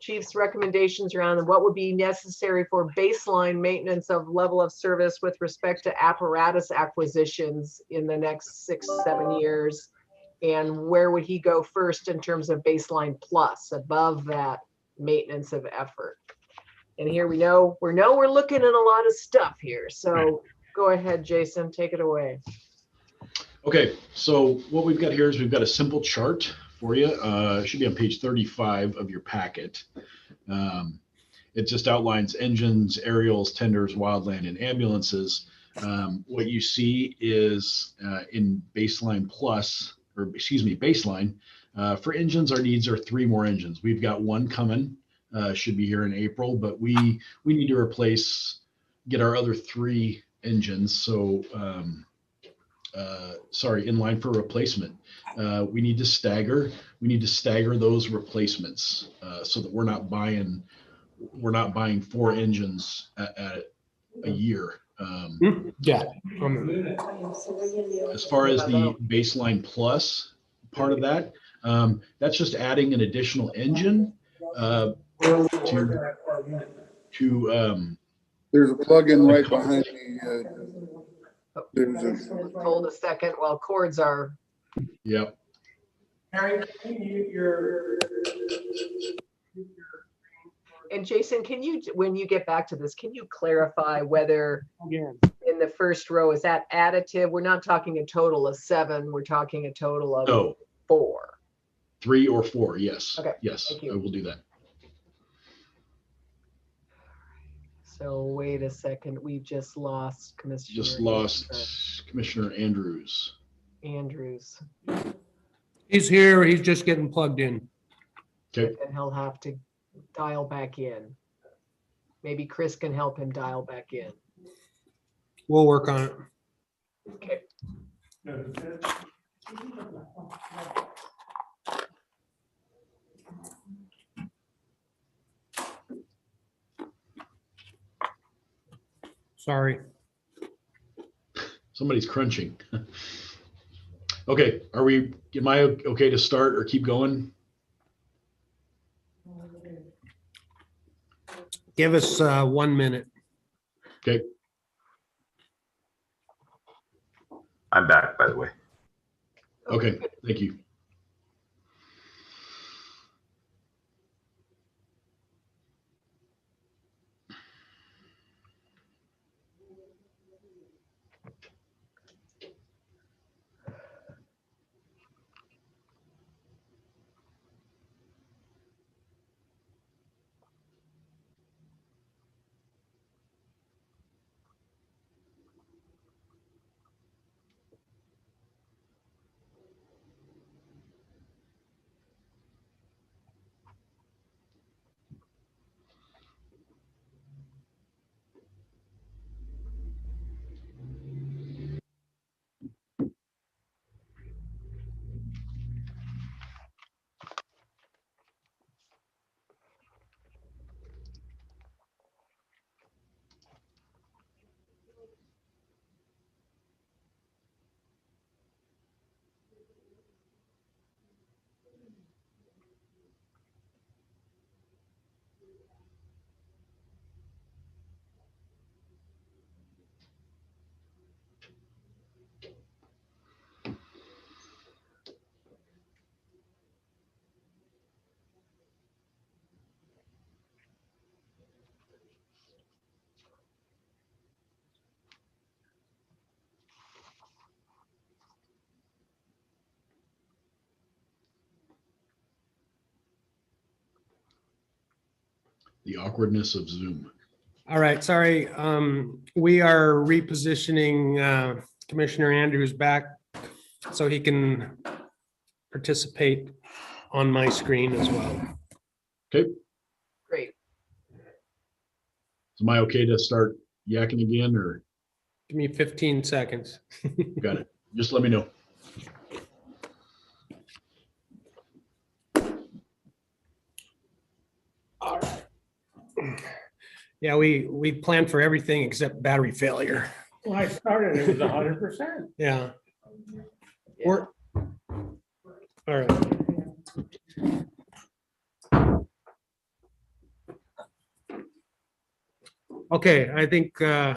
chief's recommendations around what would be necessary for baseline maintenance of level of service with respect to apparatus acquisitions in the next 6-7 years. And where would he go first in terms of baseline plus above that maintenance of effort? And here we know we're looking at a lot of stuff here. So go ahead, Jason, take it away. Okay, so what we've got here is we've got a simple chart for you. It should be on page 35 of your packet. It just outlines engines, aerials, tenders, wildland, and ambulances. What you see is in baseline plus, or excuse me, baseline, for engines, our needs are 3 more engines. We've got 1 coming, should be here in April, but we need to get our other 3 engines. So, in line for replacement. We need to stagger those replacements so that we're not buying 4 engines at a year. Yeah. As far as the baseline plus part of that, that's just adding an additional engine to There's a plug-in right behind me. There's a, Hold a second while cords are. Yep. And Jason, can you, when you get back to this, can you clarify whether in the first row, is that additive? We're not talking a total of 7, we're talking a total of No. 4. 3 or 4, yes. Okay, yes, thank you. I will do that. So wait a second, we just lost Commissioner. Commissioner Andrews. Andrews. He's here. He's just getting plugged in. Okay. And he'll have to dial back in. Maybe Chris can help him dial back in. We'll work on it. Okay. Sorry. Somebody's crunching. Okay, am I okay to start or keep going? Give us 1 minute. Okay. I'm back, by the way. Okay, thank you. The awkwardness of Zoom. All right, sorry. We are repositioning Commissioner Andrews back so he can participate on my screen as well. Okay, Great. am I okay to start yakking again or? Give me 15 seconds. Got it. Just let me know. Yeah, we planned for everything except battery failure. When I started, it was 100%. Yeah. Yeah. We're, all right. Okay, I think, Yeah,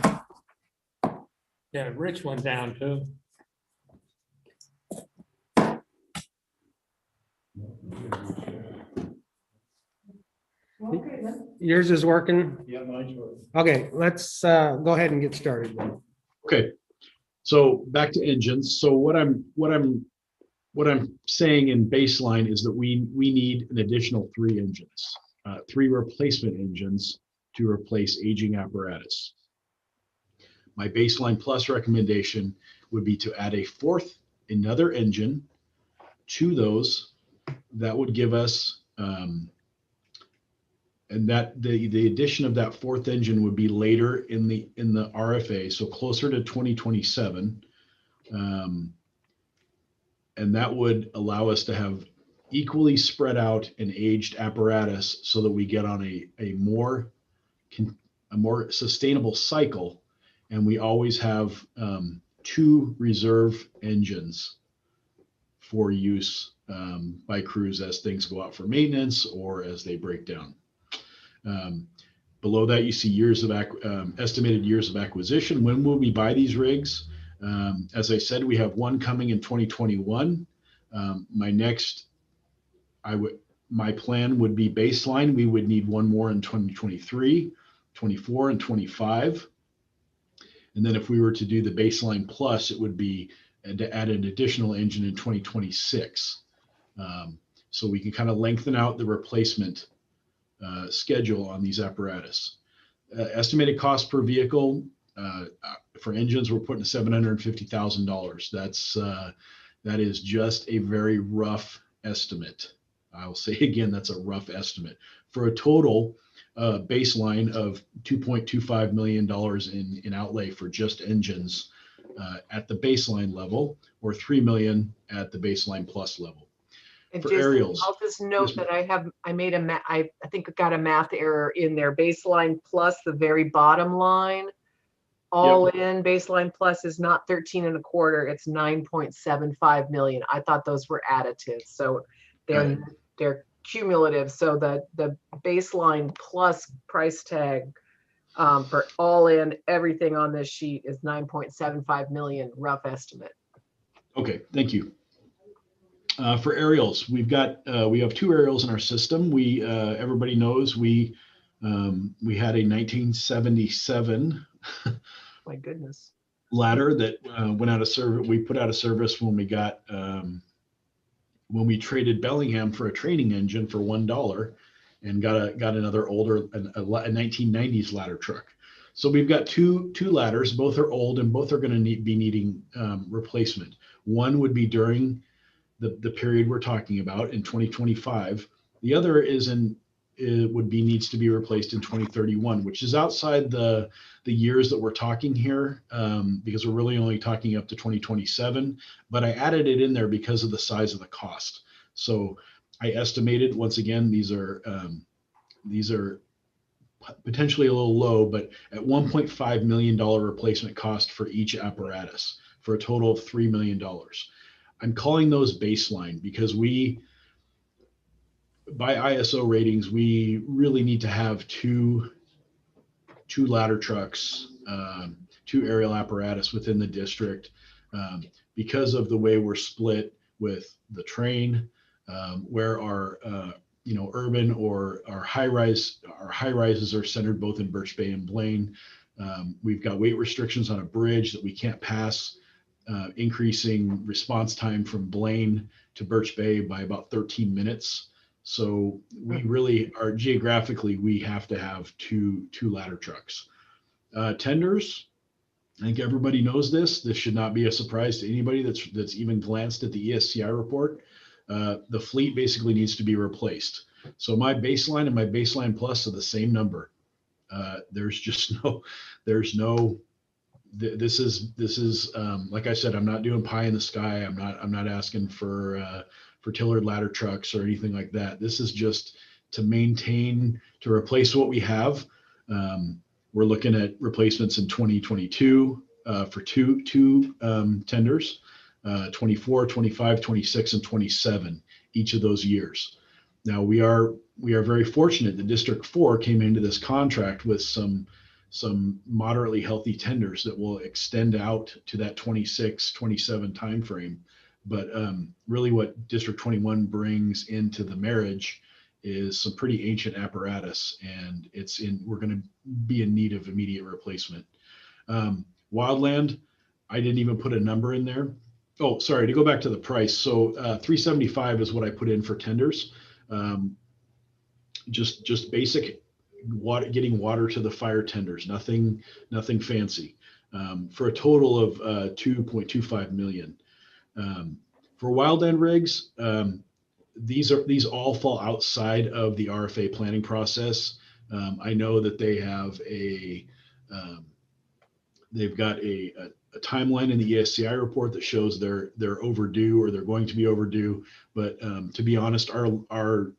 Rich went down too. yours is working. Yeah, mine's working. Okay, let's go ahead and get started. Okay, so back to engines. So what I'm saying in baseline is that we need an additional 3 engines, 3 replacement engines to replace aging apparatus. My baseline plus recommendation would be to add another engine to those. That would give us, and that the addition of that 4th engine would be later in the RFA, so closer to 2027. And that would allow us to have equally spread out and aged apparatus so that we get on a more sustainable cycle, and we always have 2 reserve engines for use by crews as things go out for maintenance or as they break down. Below that, you see estimated years of acquisition. When will we buy these rigs? As I said, we have 1 coming in 2021. My plan would be baseline. We would need 1 more in 2023, 24, and 25. And then if we were to do the baseline plus, it would be to add an additional engine in 2026. So we can kind of lengthen out the replacement schedule on these apparatus. Estimated cost per vehicle for engines, we're putting $750,000. That is just a very rough estimate. I'll say again, that's a rough estimate for a total baseline of $2.25 million in outlay for just engines at the baseline level, or $3 million at the baseline plus level. And For Jason, aerials. I'll just note Yes, ma'am. that I made I think I got a math error in there. Baseline plus the very bottom line. All in baseline plus is not 13.25, it's 9.75 million. I thought those were additive. So they're cumulative. So the baseline plus price tag for all in everything on this sheet is 9.75 million, rough estimate. Okay, thank you. For aerials, we have 2 aerials in our system. Everybody knows we had a 1977 My goodness. ladder that went out of service. We put out of service when we traded Bellingham for a training engine for $1 and got another older a 1990s ladder truck. So we've got two ladders. Both are old and both are going to be needing replacement. One would be during the period we're talking about in 2025. The other needs to be replaced in 2031, which is outside the years that we're talking here, because we're really only talking up to 2027. But I added it in there because of the size of the cost. So I estimated, once again, these are potentially a little low, but at $1.5 million replacement cost for each apparatus, for a total of $3 million. I'm calling those baseline because by ISO ratings, we really need to have two ladder trucks, 2 aerial apparatus within the district, because of the way we're split with the train, where our urban or our high rises are centered both in Birch Bay and Blaine. We've got weight restrictions on a bridge that we can't pass, increasing response time from Blaine to Birch Bay by about 13 minutes. So we really are geographically, we have to have two ladder trucks. Tenders, I think everybody knows this. This should not be a surprise to anybody that's even glanced at the ESCI report. The fleet basically needs to be replaced. So my baseline and my baseline plus are the same number. This is like I said, I'm not doing pie in the sky. I'm not asking for tiller ladder trucks or anything like that. This is just maintain, to replace what we have. We're looking at replacements in 2022 for two tenders, 24, 25, 26, and 27, each of those years. Now we are very fortunate that District 4 came into this contract with some moderately healthy tenders that will extend out to that 26, 27 timeframe. But really what District 21 brings into the marriage is some pretty ancient apparatus, and we're going to be in need of immediate replacement. Wildland, I didn't even put a number in there. Oh, sorry, to go back to the price. So 375 is what I put in for tenders. Just basic water, getting water to the fire tenders, nothing fancy, for a total of 2.25 million. For wildland rigs, these all fall outside of the RFA planning process. I know that they have they've got a timeline in the ESCI report that shows they're overdue, or they're going to be overdue. But to be honest, our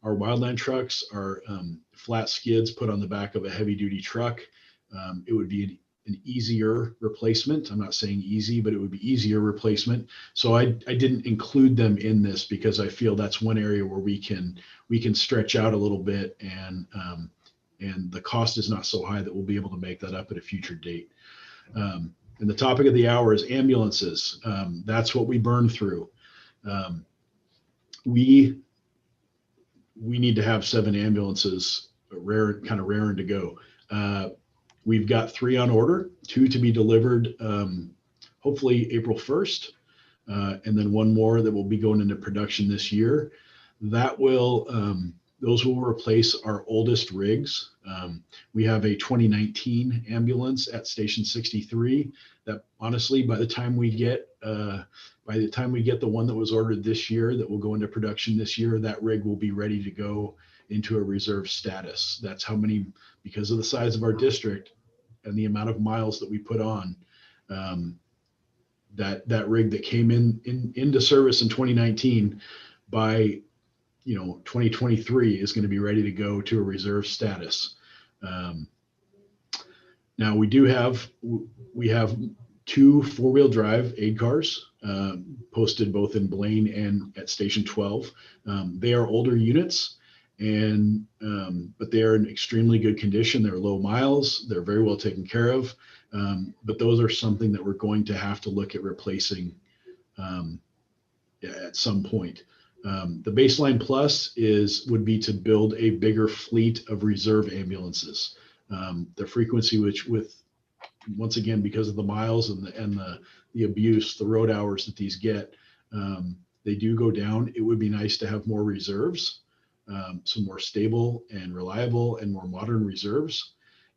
wildland trucks are flat skids put on the back of a heavy duty truck. It would be an easier replacement. I'm not saying easy, but it would be easier replacement. So I didn't include them in this because I feel that's one area where we can stretch out a little bit, and the cost is not so high that we'll be able to make that up at a future date. And the topic of the hour is ambulances. That's what we burn through. We need to have 7 ambulances, kind of raring to go. We've got 3 on order, 2 to be delivered, hopefully April 1st, and then 1 more that will be going into production this year. Those will replace our oldest rigs. We have a 2019 ambulance at Station 63 that, honestly, by the time we get the one that was ordered this year that will go into production this year, that rig will be ready to go into a reserve status. That's how many, because of the size of our district and the amount of miles that we put on, that rig that came into service in 2019, by 2023 is going to be ready to go to a reserve status. Now we have 2 4-wheel drive aid cars posted both in Blaine and at Station 12. They are older units, but they are in extremely good condition. They're low miles. They're very well taken care of. But those are something that we're going to have to look at replacing at some point. The baseline plus would be to build a bigger fleet of reserve ambulances. The frequency, which once again, because of the miles and the abuse, the road hours that these get, they do go down. It would be nice to have more reserves, some more stable and reliable and more modern reserves.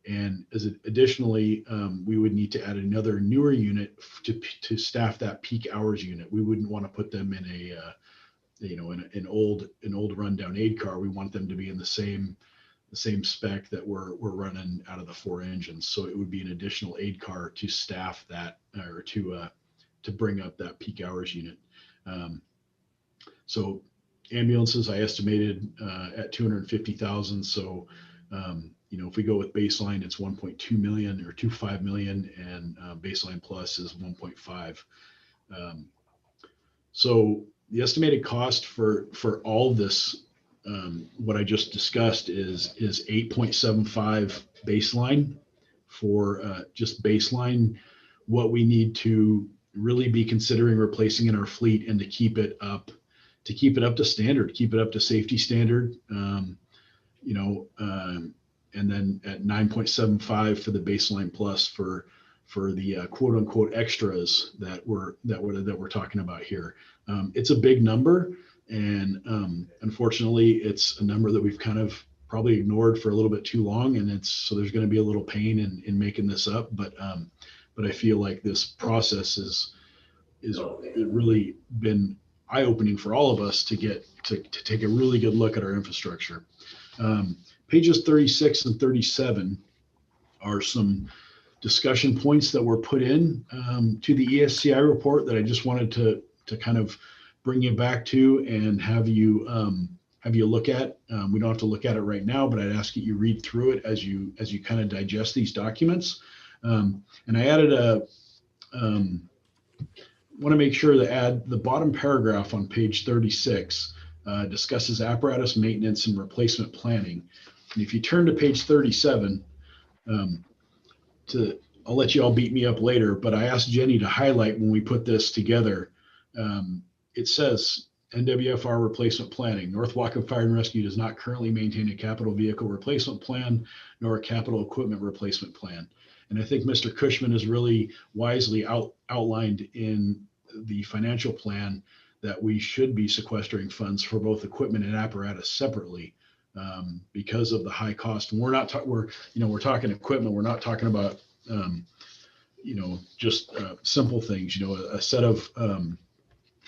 And additionally, we would need to add another newer unit to staff that peak hours unit. We wouldn't want to put them in an old rundown aid car. We want them to be in the same spec that we're running out of the 4 engines. So it would be an additional aid car to staff that, or to bring up that peak hours unit. So ambulances, I estimated at 250,000. So if we go with baseline, it's 1.2 million or 2.5 million, and baseline plus is 1.5. So the estimated cost for all this, what I just discussed, is 8.75 baseline for just baseline what we need to really be considering replacing in our fleet, and to keep it up to standard, keep it up to safety standard. And then at 9.75 for the baseline plus for the quote unquote extras that we're talking about here. It's a big number, and unfortunately it's a number that we've kind of probably ignored for a little bit too long, and so there's going to be a little pain in making this up, but I feel like this process is really been eye-opening for all of us to take a really good look at our infrastructure. Pages 36 and 37 are some discussion points that were put in to the ESCI report that I just wanted to kind of bring you back to, and have you have you look at. We don't have to look at it right now, but I'd ask that you read through it as you kind of digest these documents. And I added want to make sure to add the bottom paragraph on page 36 discusses apparatus maintenance and replacement planning. And if you turn to page 37, I'll let you all beat me up later, but I asked Jenny to highlight when we put this together. It says NWFR replacement planning. North Whatcom Fire and Rescue does not currently maintain a capital vehicle replacement plan nor a capital equipment replacement plan. And I think Mr. Cushman has really wisely outlined in the financial plan that we should be sequestering funds for both equipment and apparatus separately because of the high cost. And we're talking equipment. We're not talking about just simple things. A set of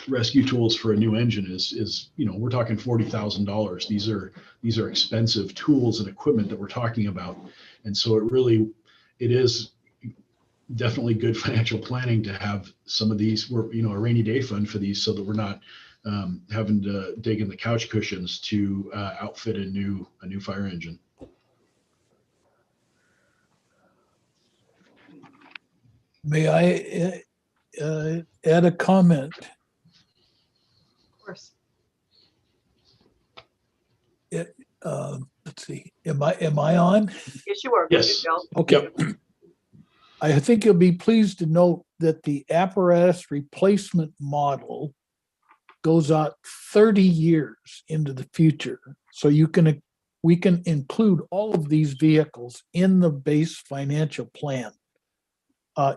rescue tools for a new engine is we're talking $40,000. These are expensive tools and equipment that we're talking about, and so it is definitely good financial planning to have some of these, a rainy day fund for these, so that we're not having to dig in the couch cushions to outfit a new fire engine. May I add a comment? Of course. Let's see. Am I on? Yes, you are. Yes. Okay. Yep. I think you'll be pleased to note that the apparatus replacement model goes out 30 years into the future. So we can include all of these vehicles in the base financial plan.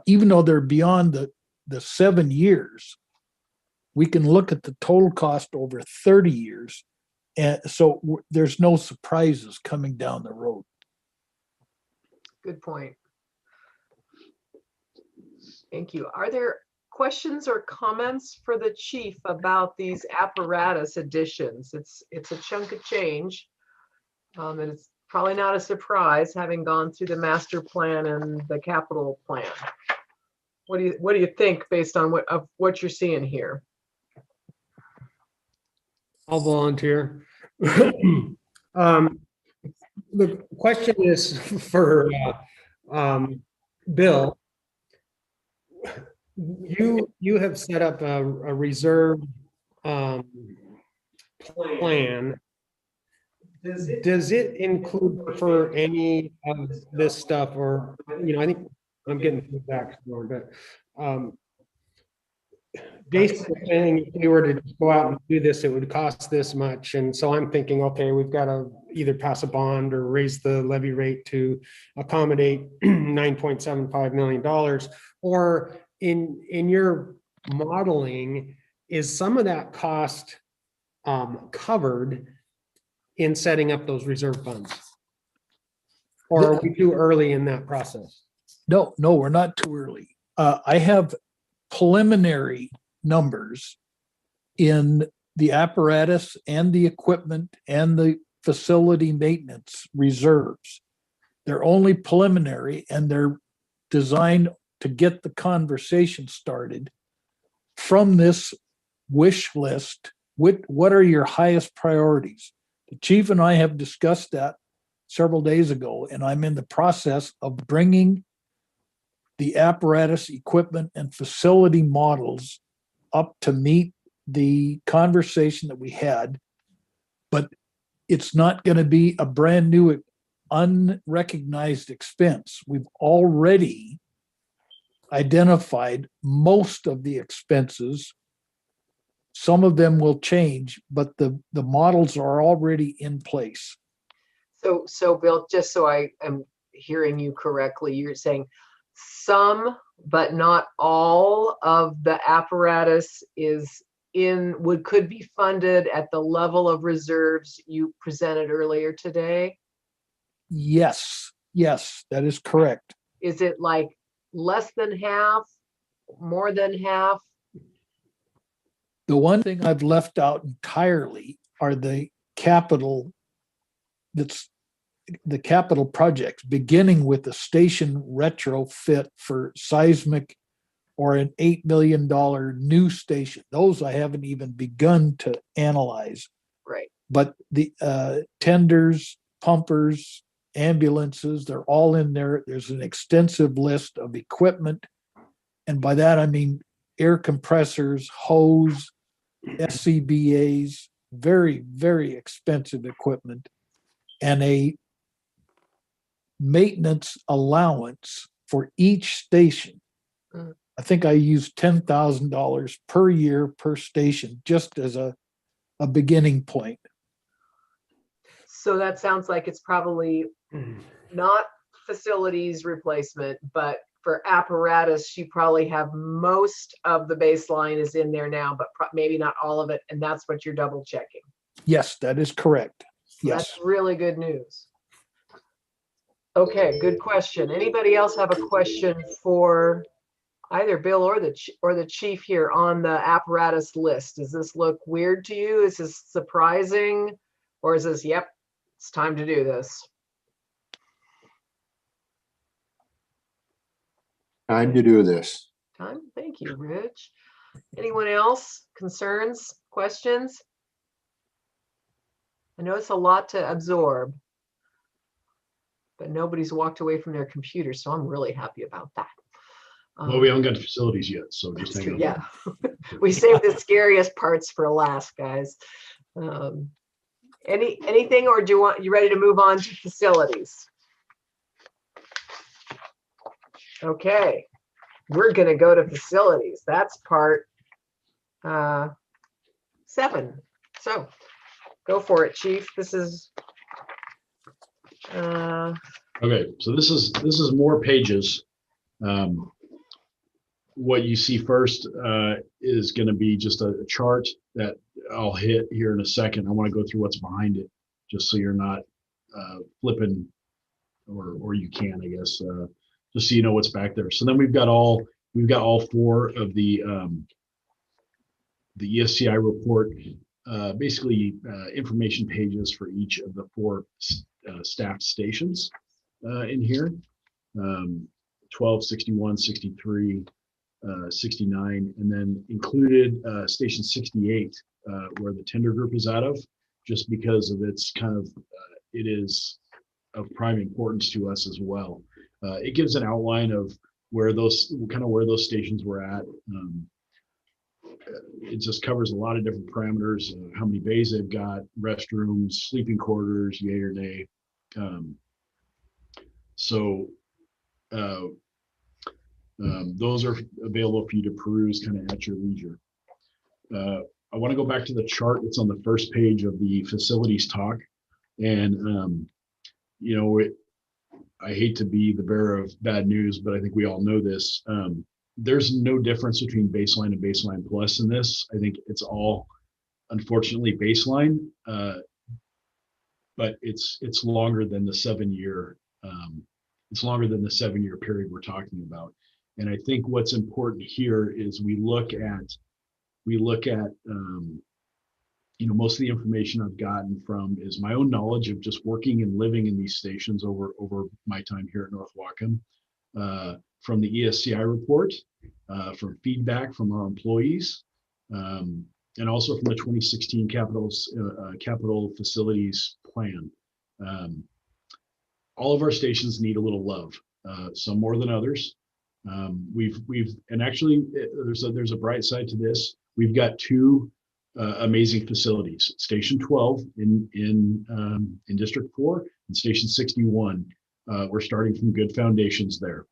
Even though they're beyond the 7 years, we can look at the total cost over 30 years. And so there's no surprises coming down the road. Good point. Thank you. Are there questions or comments for the chief about these apparatus additions? It's a chunk of change, and it's probably not a surprise having gone through the master plan and the capital plan. What do you think based on what you're seeing here? I'll volunteer. The question is for Bill. You have set up a reserve plan. Does it include for any of this stuff, or I think I'm getting feedback more, but basically saying if we were to go out and do this, it would cost this much. And so I'm thinking, okay, we've got to either pass a bond or raise the levy rate to accommodate $9.75 million. Or in your modeling, is some of that cost covered in setting up those reserve funds? Or are we too early in that process? No, we're not too early. I have preliminary numbers in the apparatus and the equipment and the facility maintenance reserves. They're only preliminary, and they're designed to get the conversation started from this wish list. What are your highest priorities? The chief and I have discussed that several days ago, and I'm in the process of bringing the apparatus, equipment, and facility models up to meet the conversation that we had. But it's not going to be a brand new, unrecognized expense. We've already identified most of the expenses. Some of them will change, but the models are already in place. So Bill, just so I am hearing you correctly, you're saying some, but not all of the apparatus could be funded at the level of reserves you presented earlier today? Yes, that is correct. Is it like less than half, more than half? The one thing I've left out entirely are the capital projects, beginning with the station retrofit for seismic or an $8 million new station. Those I haven't even begun to analyze. Right. but the tenders, pumpers, ambulances, they're all in there. There's an extensive list of equipment. And by that, I mean air compressors, hose, SCBAs, very, very expensive equipment, and a maintenance allowance for each station. I think I used $10,000 per year per station, just as a beginning point. So that sounds like it's probably not facilities replacement, but for apparatus, you probably have most of the baseline is in there now, but maybe not all of it. And that's what you're double checking. Yes, that is correct. Yes. That's really good news. Okay, good question. Anybody else have a question for either Bill or the chief here on the apparatus list? Does this look weird to you? Is this surprising? Or is this, yep, it's time to do this? Time to do this. Time. Thank you, Rich. Anyone else? Concerns, questions? I know it's a lot to absorb, but nobody's walked away from their computer, so I'm really happy about that. Well, we haven't got to facilities yet, so just hang on. Yeah, we saved the scariest parts for last, guys. Anything, or do you ready to move on to facilities? Okay, we're gonna go to facilities. That's part 7. So go for it, Chief. This is Okay, so this is more pages. What you see first is going to be just a chart that I'll hit here in a second. I want to go through what's behind it, just so you're not flipping, or you can, I guess, just so you know what's back there. So then we've got all 4 of the ESCI report, basically information pages for each of the 4 staffed stations in here, 12, 61, 63, 69, and then included station 68, where the tender group is out of, just because of its kind of, it is of prime importance to us as well. It gives an outline of where those stations were at. It just covers a lot of different parameters, how many bays they've got, restrooms, sleeping quarters, yay or nay. Those are available for you to peruse kind of at your leisure. I want to go back to the chart that's on the first page of the facilities talk. And, I hate to be the bearer of bad news, but I think we all know this. There's no difference between baseline and baseline plus in this. I think it's all, unfortunately, baseline, but it's longer than the 7-year. It's longer than the 7-year period we're talking about. And I think what's important here is we look at most of the information I've gotten from is my own knowledge of just working and living in these stations over my time here at North Whatcom, from the ESCI report, from feedback from our employees, and also from the 2016 capital facilities plan. All of our stations need a little love, some more than others. And actually there's a bright side to this. We've got 2 amazing facilities: Station 12 in District 4 and Station 61. We're starting from good foundations there.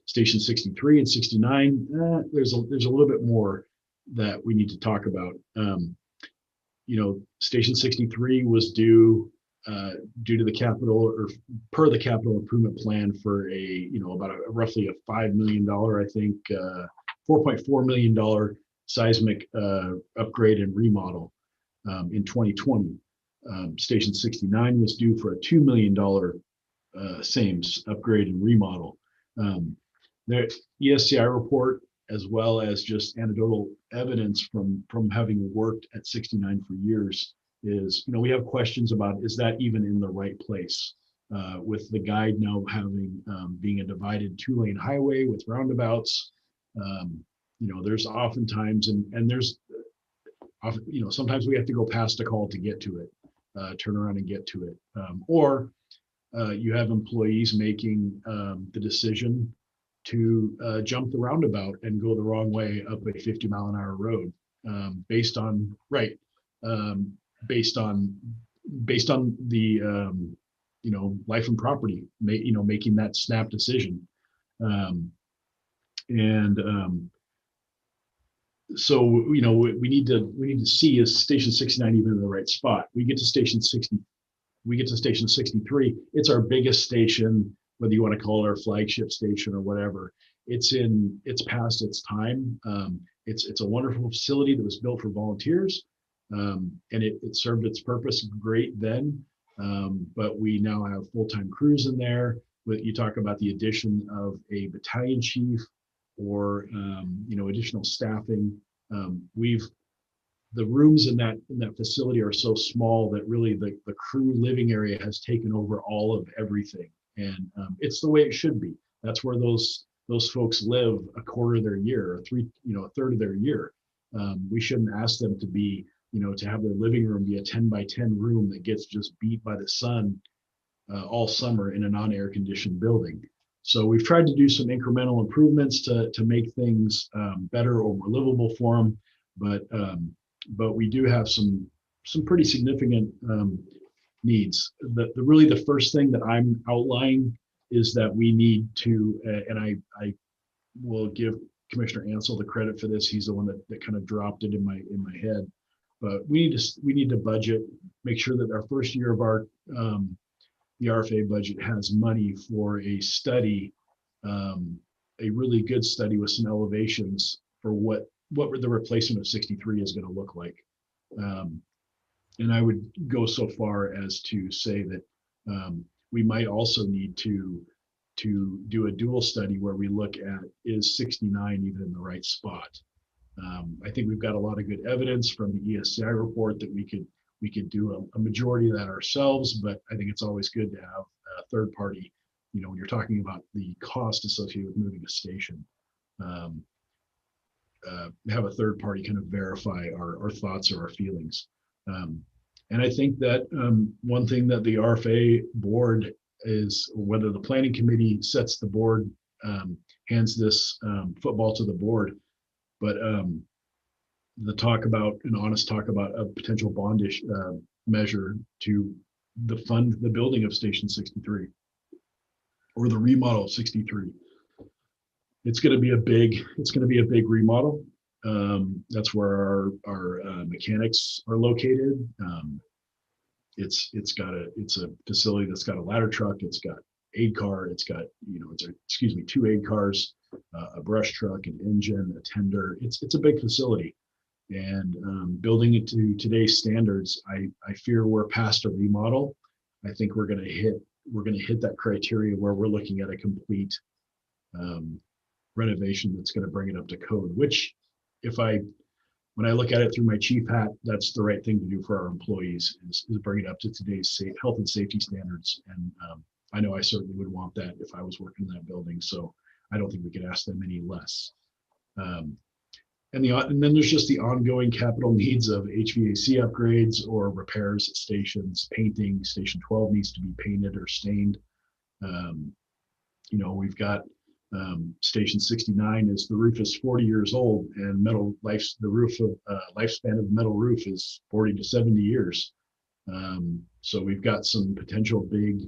Station 63 and 69, there's a little bit more that we need to talk about. Station 63 was due to the capital, or per the capital improvement plan, for about roughly a $5 million, I think, $4.4 million seismic upgrade and remodel in 2020. Station 69 was due for a $2 million SAMES upgrade and remodel. The ESCI report, as well as just anecdotal evidence from having worked at 69 for years, is, we have questions about, is that even in the right place? With the guide now being a divided 2-lane highway with roundabouts, there's oftentimes, and there's sometimes we have to go past a call to get to it, turn around and get to it. Or you have employees making the decision to jump the roundabout and go the wrong way up a 50-mile-an-hour road, based on based on the life and property, making that snap decision. So we need to see, is station 69 even in the right spot? We get to station 63, it's our biggest station, whether you want to call it our flagship station or whatever. It's past its time. It's a wonderful facility that was built for volunteers, and it served its purpose great then. But we now have full-time crews in there. You talk about the addition of a battalion chief or additional staffing. The rooms in that facility are so small that really the crew living area has taken over all of everything, and it's the way it should be. That's where those folks live a quarter of their year, a third of their year. We shouldn't ask them to be, to have their living room be a 10 by 10 room that gets just beat by the sun all summer in a non-air conditioned building. So we've tried to do some incremental improvements to make things better or more livable for them, but we do have some pretty significant needs. Really the first thing that I'm outlining is that we need to, and I will give Commissioner Ansel the credit for this. He's the one that kind of dropped it in my head. But we need to budget, make sure that our first year of our the RFA budget has money for a study, a really good study with some elevations for what the replacement of 63 is going to look like. And I would go so far as to say that we might also need to do a dual study where we look at, is 69 even in the right spot? I think we've got a lot of good evidence from the ESCI report that we could do a majority of that ourselves, but I think it's always good to have a third party, when you're talking about the cost associated with moving a station, have a third party kind of verify our thoughts or our feelings. And I think that one thing that the RFA board is, whether the planning committee sets the board, hands this football to the board, but the talk about, an honest talk about a potential bondish measure to fund the building of Station 63 or the remodel of 63. It's going to be a big remodel. That's where our mechanics are located. It's a facility that's got a ladder truck. It's got aid car. It's got, two aid cars, a brush truck, an engine, a tender. It's a big facility. And building it to today's standards, I fear we're past a remodel. I think we're going to hit that criteria where we're looking at a complete renovation that's going to bring it up to code. Which, when I look at it through my chief hat, that's the right thing to do for our employees, is bring it up to today's health and safety standards. And I know I certainly would want that if I was working in that building. So I don't think we could ask them any less. And then there's just the ongoing capital needs of HVAC upgrades or repairs at stations, painting. Station 12 needs to be painted or stained. We've got Station 69 is, the roof is 40 years old, and the lifespan of the metal roof is 40 to 70 years. So we've got some potential big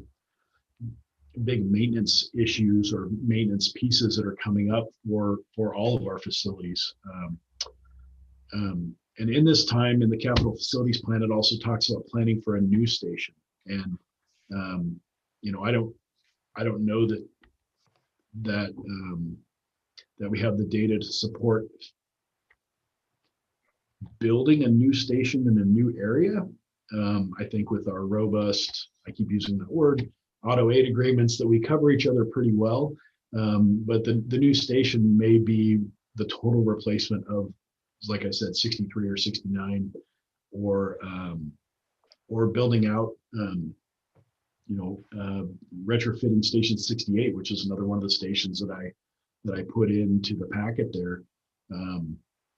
maintenance issues or maintenance pieces that are coming up for all of our facilities. And in this time, in the capital facilities plan, it also talks about planning for a new station. And I don't know that we have the data to support building a new station in a new area. I think with our robust, I keep using that word, auto aid agreements, that we cover each other pretty well. But the new station may be the total replacement of, like I said, 63 or 69, or building out, retrofitting Station 68, which is another one of the stations that I put into the packet there.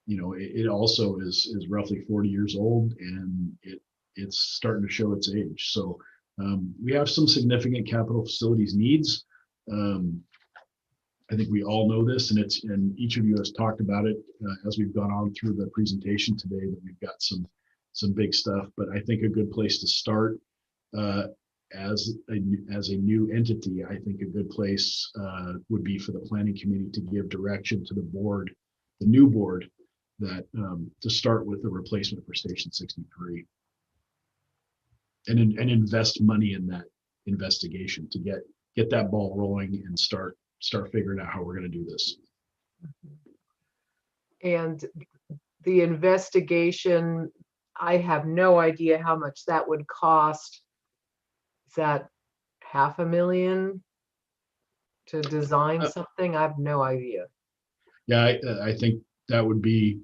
it also is roughly 40 years old, and it's starting to show its age. So we have some significant capital facilities needs. I think we all know this, and each of you has talked about it as we've gone on through the presentation today, that we've got some big stuff. But I think a good place to start as a new entity, I think a good place would be for the planning committee to give direction to the board, the new board, that to start with the replacement for Station 63, and invest money in that investigation to get that ball rolling and start figuring out how we're going to do this. And the investigation, I have no idea how much that would cost. Is that $500,000 to design something? I have no idea. Yeah, I think that would be,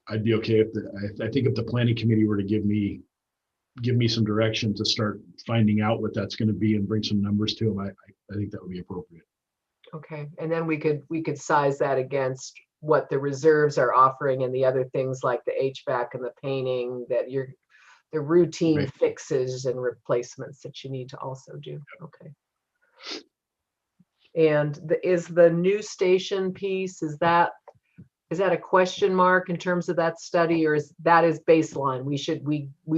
I'd be okay if I think if the planning committee were to give me some direction to start finding out what that's going to be and bring some numbers to them, I think that would be appropriate. Okay, and then we could size that against what the reserves are offering and the other things like the HVAC and the painting, that the routine Right. fixes and replacements that you need to also do. Okay. And is the new station piece, is that a question mark in terms of that study, or is baseline? We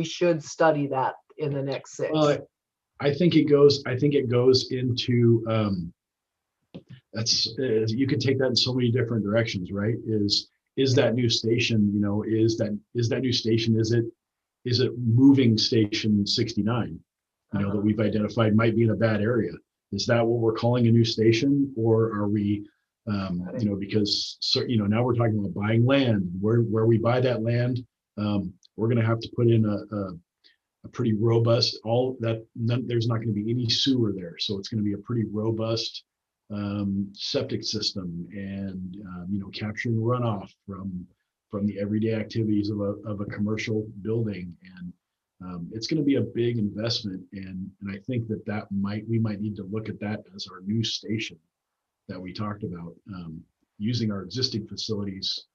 should study that in the next 6. Well, I think it goes into you could take that in so many different directions, right? Is that new station, is that new station, is it moving Station 69, that we've identified might be in a bad area? Is that what we're calling a new station, or are we, because now we're talking about buying land. Where we buy that land, we're going to have to put in a pretty robust, there's not going to be any sewer there, so it's going to be a pretty robust septic system, and capturing runoff from the everyday activities of a commercial building. And it's going to be a big investment, and I think we might need to look at that as our new station that we talked about, using our existing facilities,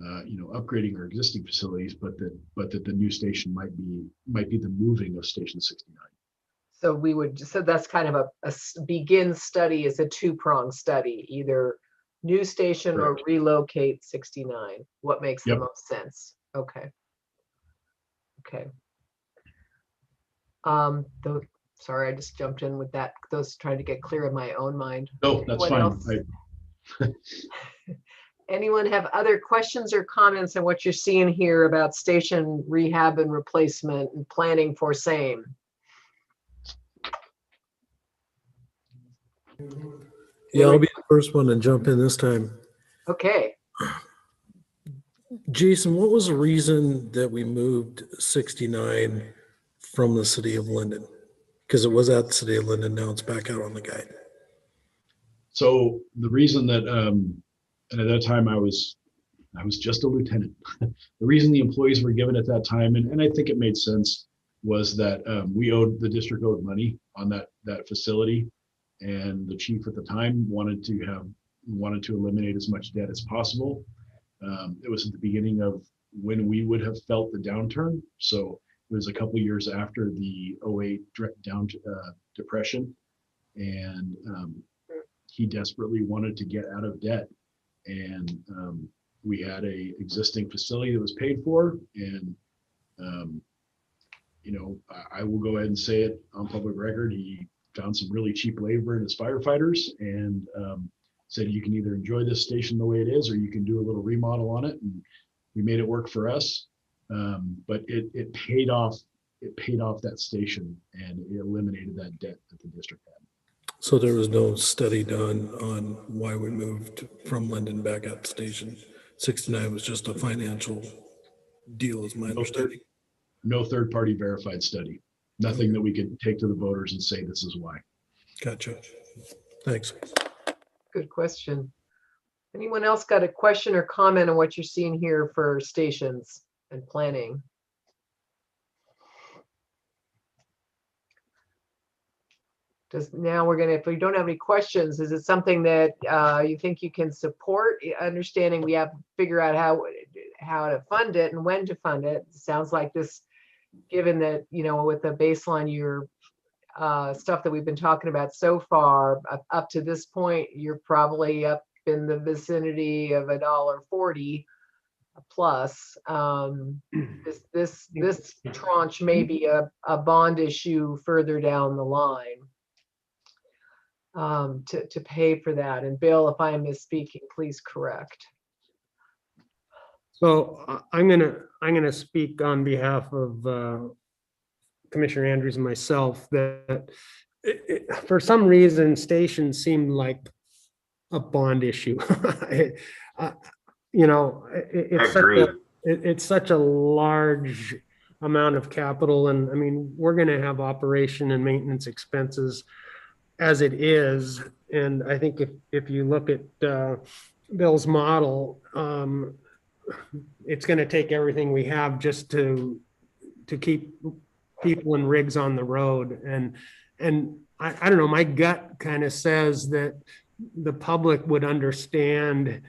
upgrading our existing facilities, but that the new station might be the moving of Station 69. So that's kind of a begin study, is a 2-pronged study, either new station or Correct. relocate 69. What makes the Yep. most sense? Okay. Sorry, I just jumped in with that. Those trying to get clear in my own mind. No, that's Anyone fine. else? Anyone have other questions or comments on what you're seeing here about station rehab and replacement and planning for same? Yeah, I'll be the first one to jump in this time. Okay. Jason, what was the reason that we moved 69 from the city of Linden? Because it was at the city of Linden, now it's back out on the guide. So the reason that, and at that time I was just a lieutenant. The reason the employees were given at that time, and I think it made sense, was that the district owed money on that facility, and the chief at the time wanted to eliminate as much debt as possible. It was at the beginning of when we would have felt the downturn. So it was a couple of years after the 2008 depression, and he desperately wanted to get out of debt. And we had a existing facility that was paid for, and I will go ahead and say it on public record. He found some really cheap labor in his firefighters, and said, you can either enjoy this station the way it is, or you can do a little remodel on it. And we made it work for us. But it paid off that station, and it eliminated that debt that the district had. So there was no study done on why we moved from Linden back at Station 69. It was just a financial deal, is my understanding. No third-party verified study. Nothing that we could take to the voters and say this is why. Gotcha. Thanks. Good question. Anyone else got a question or comment on what you're seeing here for stations and planning? now we're gonna, if we don't have any questions, is it something that you think you can support? Understanding we have to figure out how to fund it and when to fund it. Sounds like this, given that, you know, with the baseline, your stuff that we've been talking about so far, up to this point, you're probably up in the vicinity of $1.40 plus. This tranche may be a bond issue further down the line to pay for that. And Bill, if I am misspeaking, please correct. So I'm gonna speak on behalf of Commissioner Andrews and myself that for some reason stations seem like a bond issue. You know, it's such a large amount of capital, and I mean, we're going to have operation and maintenance expenses as it is. And I think if you look at Bill's model, it's going to take everything we have just to keep people and rigs on the road. And I don't know, my gut kind of says that the public would understand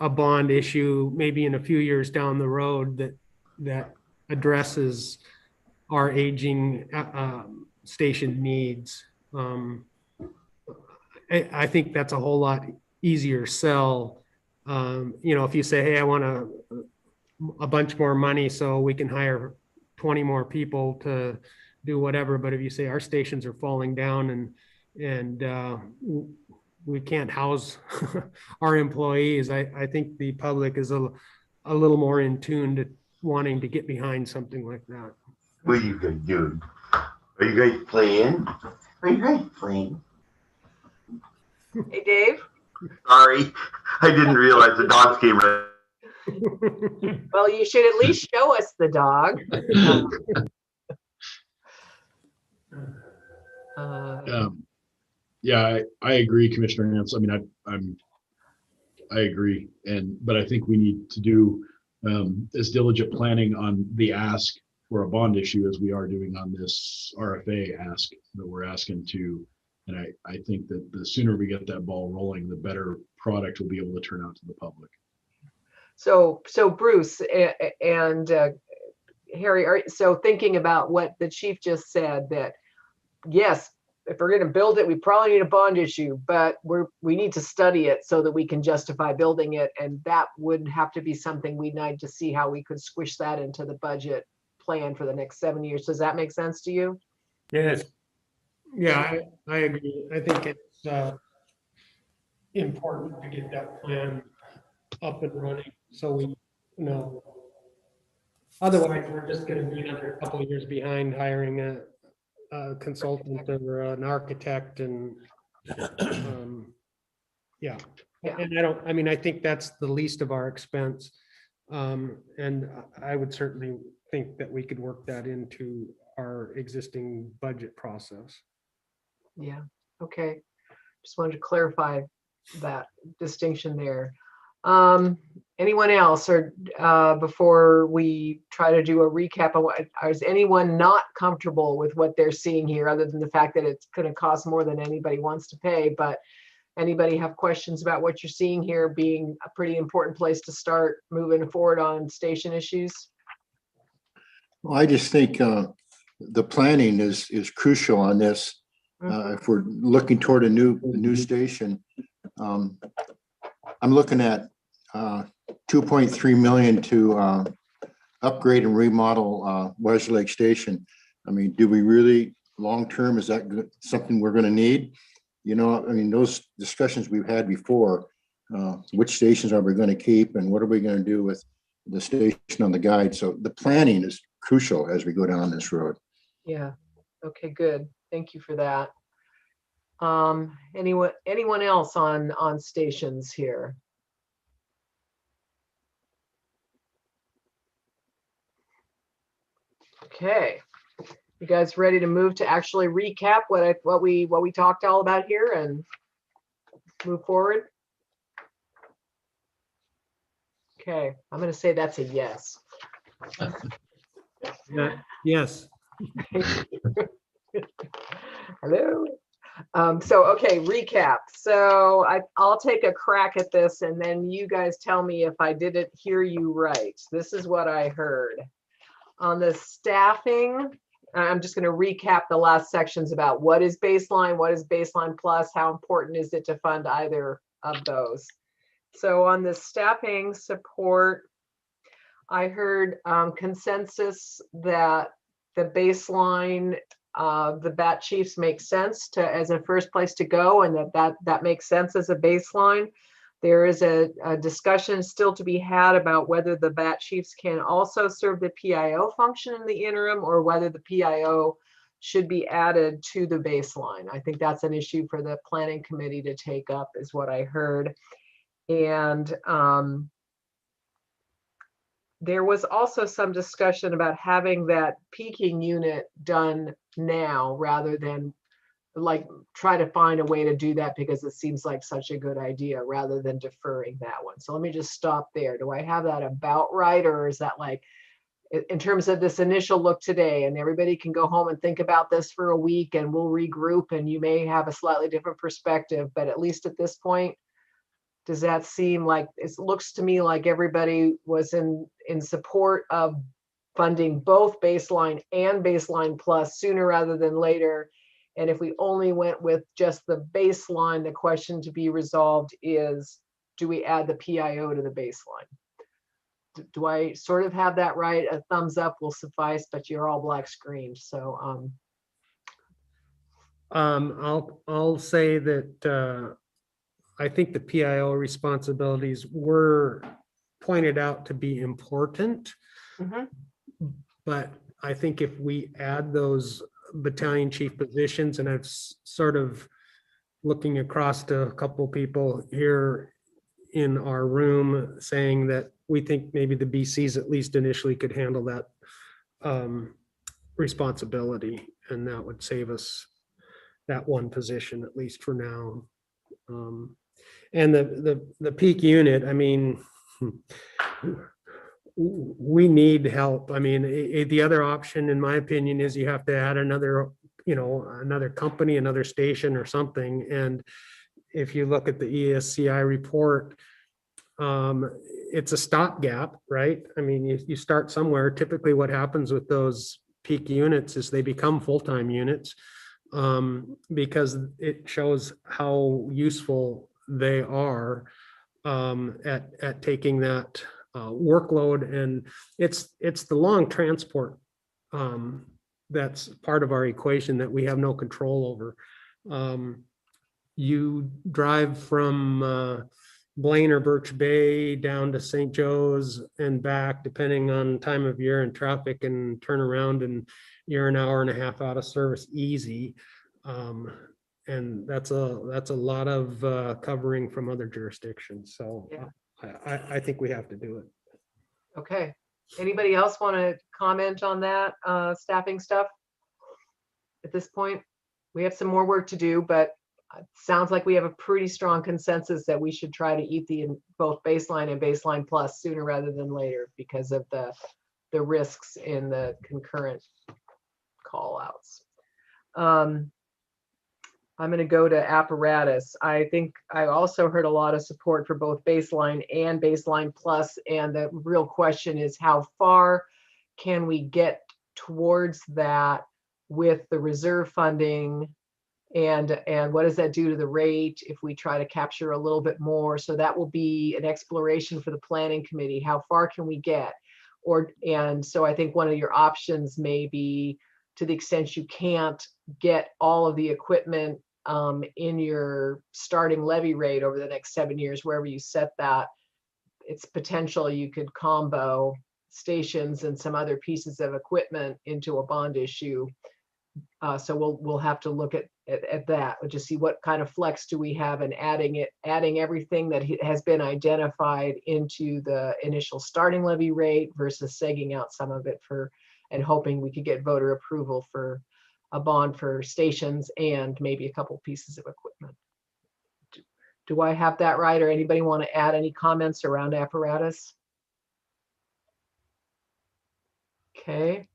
a bond issue maybe in a few years down the road that addresses our aging station needs. I think that's a whole lot easier sell. You know, if you say, hey, I want a bunch more money so we can hire 20 more people to do whatever. But if you say our stations are falling down and we can't house our employees, I think the public is a little more in tune to wanting to get behind something like that. What are you guys doing? Are you guys playing? Are you guys playing? Hey, Dave. Sorry, I didn't realize the dogs came right. Well, you should at least show us the dog. Yeah, I agree, Commissioner Nance. I mean, I agree, but I think we need to do as diligent planning on the ask for a bond issue as we are doing on this RFA ask that we're asking to. And I think that the sooner we get that ball rolling, the better product will be able to turn out to the public. So Bruce and Harry, so thinking about what the chief just said, that yes, if we're going to build it, we probably need a bond issue, but we need to study it so that we can justify building it, and that would have to be something we need to see how we could squish that into the budget plan for the next 7 years. Does that make sense to you? Yes. Yeah, I agree. I think it's important to get that plan up and running so we know. Otherwise, we're just going to be another couple of years behind hiring a consultant or an architect, and yeah. And I think that's the least of our expense. And I would certainly think that we could work that into our existing budget process. Yeah, okay. Just wanted to clarify that distinction there. Anyone else, or before we try to do a recap of what, is anyone not comfortable with what they're seeing here, other than the fact that it's going to cost more than anybody wants to pay? But anybody have questions about what you're seeing here being a pretty important place to start moving forward on station issues? Well, I just think the planning is crucial on this. If we're looking toward a new station, I'm looking at 2.3 million to upgrade and remodel Wesley Lake Station. I mean, do we really long-term, is that something we're going to need? You know, I mean, those discussions we've had before, which stations are we going to keep and what are we going to do with the station on the guide? So the planning is crucial as we go down this road. Yeah. Okay, good. Thank you for that. Anyone else on stations here? Okay. You guys ready to move to actually recap what we talked all about here and move forward? Okay, I'm going to say that's a yes. Yes. Hello. Okay, recap. So I'll take a crack at this and then you guys tell me if I didn't hear you right. This is what I heard. On the staffing, I'm just going to recap the last sections about what is baseline plus, how important is it to fund either of those. So on the staffing support, I heard consensus that the baseline, the BAT chiefs make sense to as a first place to go, and that makes sense as a baseline. There is a discussion still to be had about whether the BAT chiefs can also serve the PIO function in the interim, or whether the PIO should be added to the baseline. I think that's an issue for the planning committee to take up, is what I heard. And there was also some discussion about having that peaking unit done now rather than like try to find a way to do that because it seems like such a good idea rather than deferring that one. So let me just stop there. Do I have that about right? Or is that like, in terms of this initial look today, and everybody can go home and think about this for a week and we'll regroup and you may have a slightly different perspective, but at least at this point, does that seem like, it looks to me like everybody was in support of funding both baseline and baseline plus sooner rather than later. And if we only went with just the baseline, the question to be resolved is, do we add the PIO to the baseline? Do I sort of have that right? A thumbs up will suffice, but you're all black screened. So I'll say that I think the PIO responsibilities were pointed out to be important. But I think if we add those battalion chief positions, and I've sort of looking across to a couple people here in our room saying that we think maybe the BCs at least initially could handle that responsibility, and that would save us that one position, at least for now. And the peak unit, I mean, we need help. I mean, the other option, in my opinion, is you have to add another, another company, another station or something. And if you look at the ESCI report, it's a stopgap, right? I mean, you start somewhere. Typically what happens with those peak units is they become full-time units because it shows how useful they are at taking that workload. And it's the long transport that's part of our equation that we have no control over. You drive from Blaine or Birch Bay down to St. Joe's and back, depending on time of year and traffic, and turn around and you're an hour and a half out of service easy. And that's a lot of covering from other jurisdictions. So yeah. I think we have to do it. Okay. Anybody else want to comment on that staffing stuff? At this point, we have some more work to do, but it sounds like we have a pretty strong consensus that we should try to eat both baseline and baseline plus sooner rather than later because of the risks in the concurrent call outs. I'm going to go to apparatus. I think I also heard a lot of support for both baseline and baseline plus, and the real question is how far can we get towards that with the reserve funding, and what does that do to the rate if we try to capture a little bit more? So that will be an exploration for the planning committee. How far can we get? And so I think one of your options may be, to the extent you can't get all of the equipment in your starting levy rate over the next 7 years, wherever you set that, it's potential you could combo stations and some other pieces of equipment into a bond issue. So we'll have to look at that. We'll just see what kind of flex do we have in adding everything that has been identified into the initial starting levy rate versus segging out some of it and hoping we could get voter approval for a bond for stations and maybe a couple pieces of equipment. Do I have that right, or anybody want to add any comments around apparatus? Okay.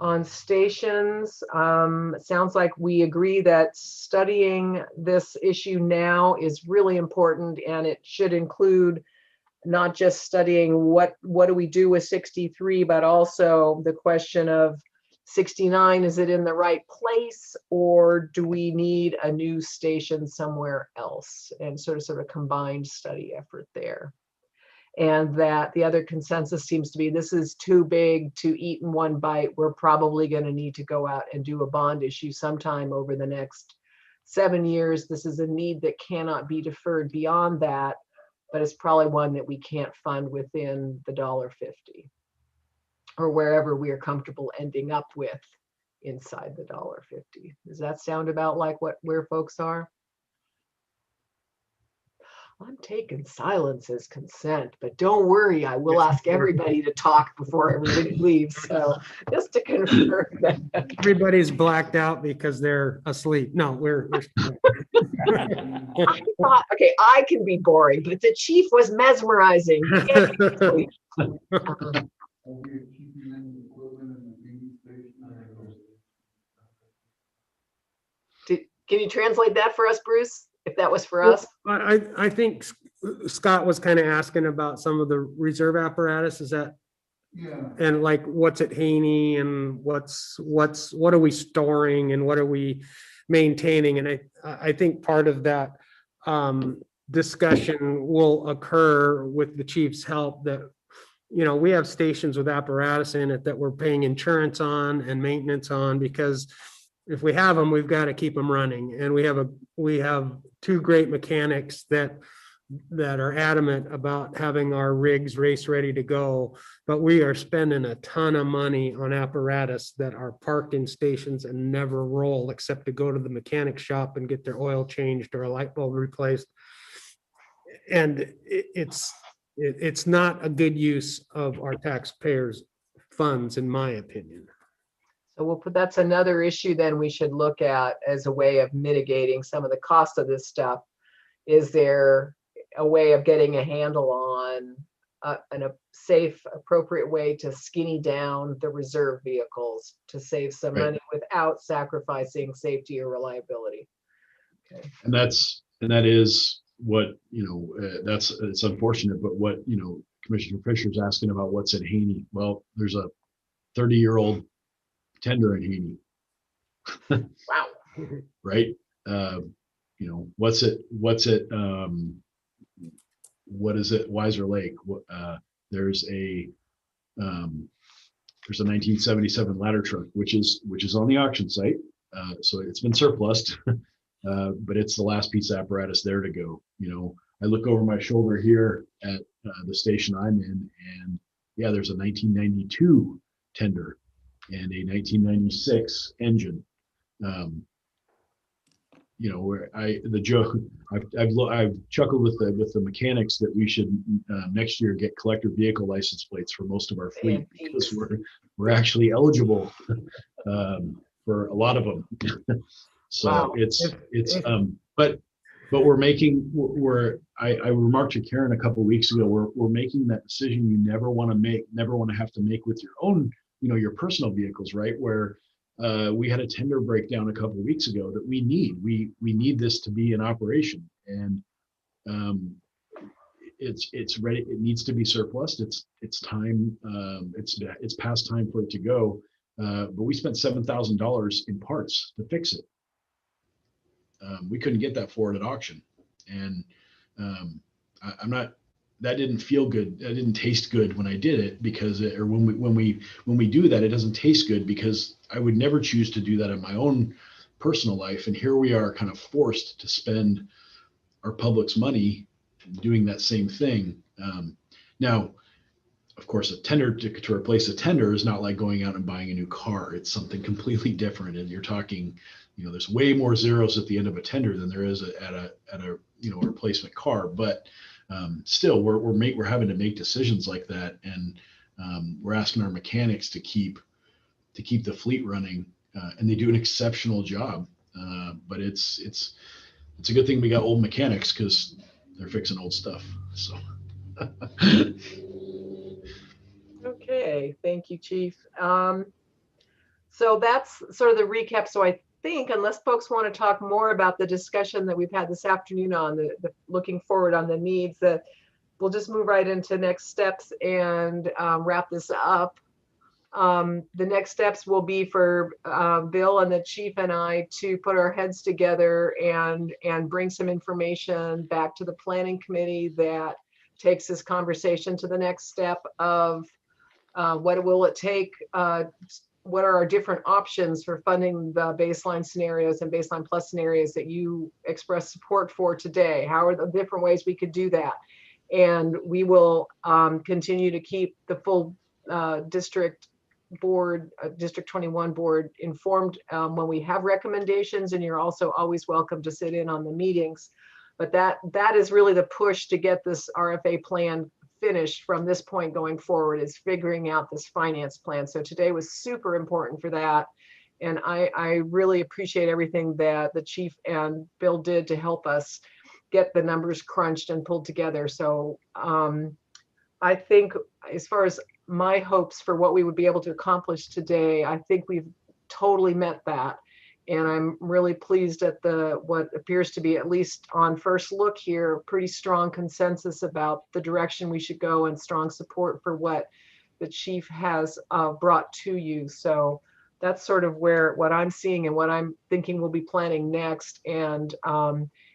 on stations. It sounds like we agree that studying this issue now is really important, and it should include not just studying what do we do with 63, but also the question of 69, is it in the right place, or do we need a new station somewhere else? And sort of combined study effort there. And that the other consensus seems to be this is too big to eat in one bite. We're probably going to need to go out and do a bond issue sometime over the next 7 years. This is a need that cannot be deferred beyond that, but it's probably one that we can't fund within the $1.50 or wherever we are comfortable ending up with inside the $1.50. Does that sound about like where folks are? I'm taking silence as consent, but don't worry, I will ask everybody to talk before everybody leaves. So just to confirm that. Everybody's blacked out because they're asleep. No, we're I thought, okay, I can be boring, but the chief was mesmerizing. He can't be asleep. Can you translate that for us, Bruce, if that was for us? I think Scott was kind of asking about some of the reserve apparatus. Is that? Yeah. And like what's at Haney and what are we storing and what are we maintaining? And I think part of that discussion will occur with the chief's help, that we have stations with apparatus in it that we're paying insurance on and maintenance on, because if we have them, we've got to keep them running. And we have two great mechanics that are adamant about having our rigs race ready to go, but we are spending a ton of money on apparatus that are parked in stations and never roll except to go to the mechanic shop and get their oil changed or a light bulb replaced. And it's not a good use of our taxpayers' funds, in my opinion. So that's another issue then we should look at as a way of mitigating some of the cost of this stuff. Is there a way of getting a handle on a safe, appropriate way to skinny down the reserve vehicles to save some money without sacrificing safety or reliability? Okay. And that is what, it's unfortunate, but what, Commissioner Fisher's asking about what's at Haney. Well, there's a 30-year-old tender in Haney. Wow. Right. What is it? Weiser Lake. There's a 1977 ladder truck, which is on the auction site. So it's been surplused, but it's the last piece of apparatus there to go. I look over my shoulder here at the station I'm in, and yeah, there's a 1992 tender and a 1996 engine. Where I've chuckled with the mechanics that we should next year get collector vehicle license plates for most of our fleet, because we're actually eligible for a lot of them. So wow. But we're making I remarked to Karen a couple of weeks ago, we're making that decision you never want to have to make with your own, your personal vehicles, right? Where we had a tender breakdown a couple of weeks ago that we need this to be in operation, and it's ready. It needs to be surplused. It's time. It's past time for it to go. But we spent $7,000 in parts to fix it. We couldn't get that for it at auction, and that didn't feel good. That didn't taste good when I did it, because when we do that, it doesn't taste good, because I would never choose to do that in my own personal life. And here we are kind of forced to spend our public's money doing that same thing. Now, of course, a tender to replace a tender is not like going out and buying a new car. It's something completely different. And you're talking, there's way more zeros at the end of a tender than there is at a replacement car. But still, we're having to make decisions like that, and we're asking our mechanics to keep the fleet running, and they do an exceptional job. But it's a good thing we got old mechanics, because they're fixing old stuff. So. Okay, thank you, Chief. So that's sort of the recap. So I think unless folks want to talk more about the discussion that we've had this afternoon on the looking forward on the needs, that we'll just move right into next steps and wrap this up. The next steps will be for Bill and the chief and I to put our heads together and bring some information back to the planning committee that takes this conversation to the next step of what will it take, what are our different options for funding the baseline scenarios and baseline plus scenarios that you express support for today? How are the different ways we could do that? And we will continue to keep the full district board, District 21 board informed when we have recommendations, and you're also always welcome to sit in on the meetings. But that is really the push to get this RFA plan finished from this point going forward, is figuring out this finance plan. So today was super important for that. And I really appreciate everything that the chief and Bill did to help us get the numbers crunched and pulled together. So I think as far as my hopes for what we would be able to accomplish today, I think we've totally met that. And I'm really pleased at what appears to be, at least on first look here, pretty strong consensus about the direction we should go and strong support for what the chief has brought to you. So that's sort of what I'm seeing and what I'm thinking we'll be planning next. And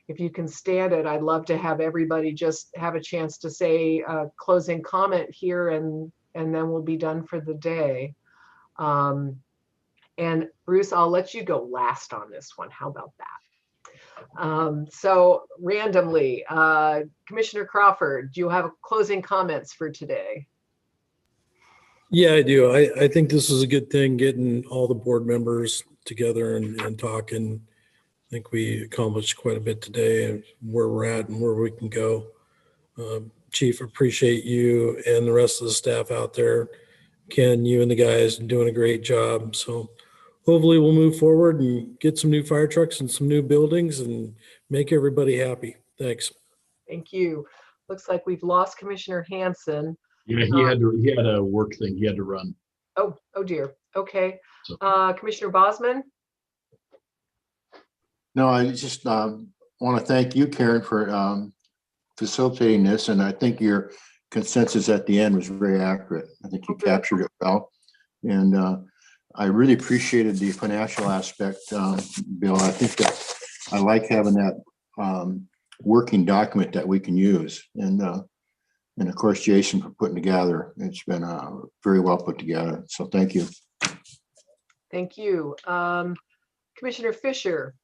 if you can stand it, I'd love to have everybody just have a chance to say a closing comment here, and then we'll be done for the day. And Bruce, I'll let you go last on this one. How about that? So randomly, Commissioner Crawford, do you have closing comments for today? Yeah, I do. I think this is a good thing, getting all the board members together and talking. I think we accomplished quite a bit today, and where we're at and where we can go. Chief, appreciate you and the rest of the staff out there. Ken, you and the guys are doing a great job. So hopefully we'll move forward and get some new fire trucks and some new buildings and make everybody happy. Thanks. Thank you. Looks like we've lost Commissioner Hanson. Yeah, he had a work thing. He had to run. Oh dear. Okay. So. Commissioner Bosman? No, I just want to thank you, Karen, for facilitating this. And I think your consensus at the end was very accurate. I think you captured it well. And I really appreciated the financial aspect, Bill. I think that I like having that working document that we can use. And of course, Jason, for putting together. It's been very well put together. So thank you. Thank you. Commissioner Fisher,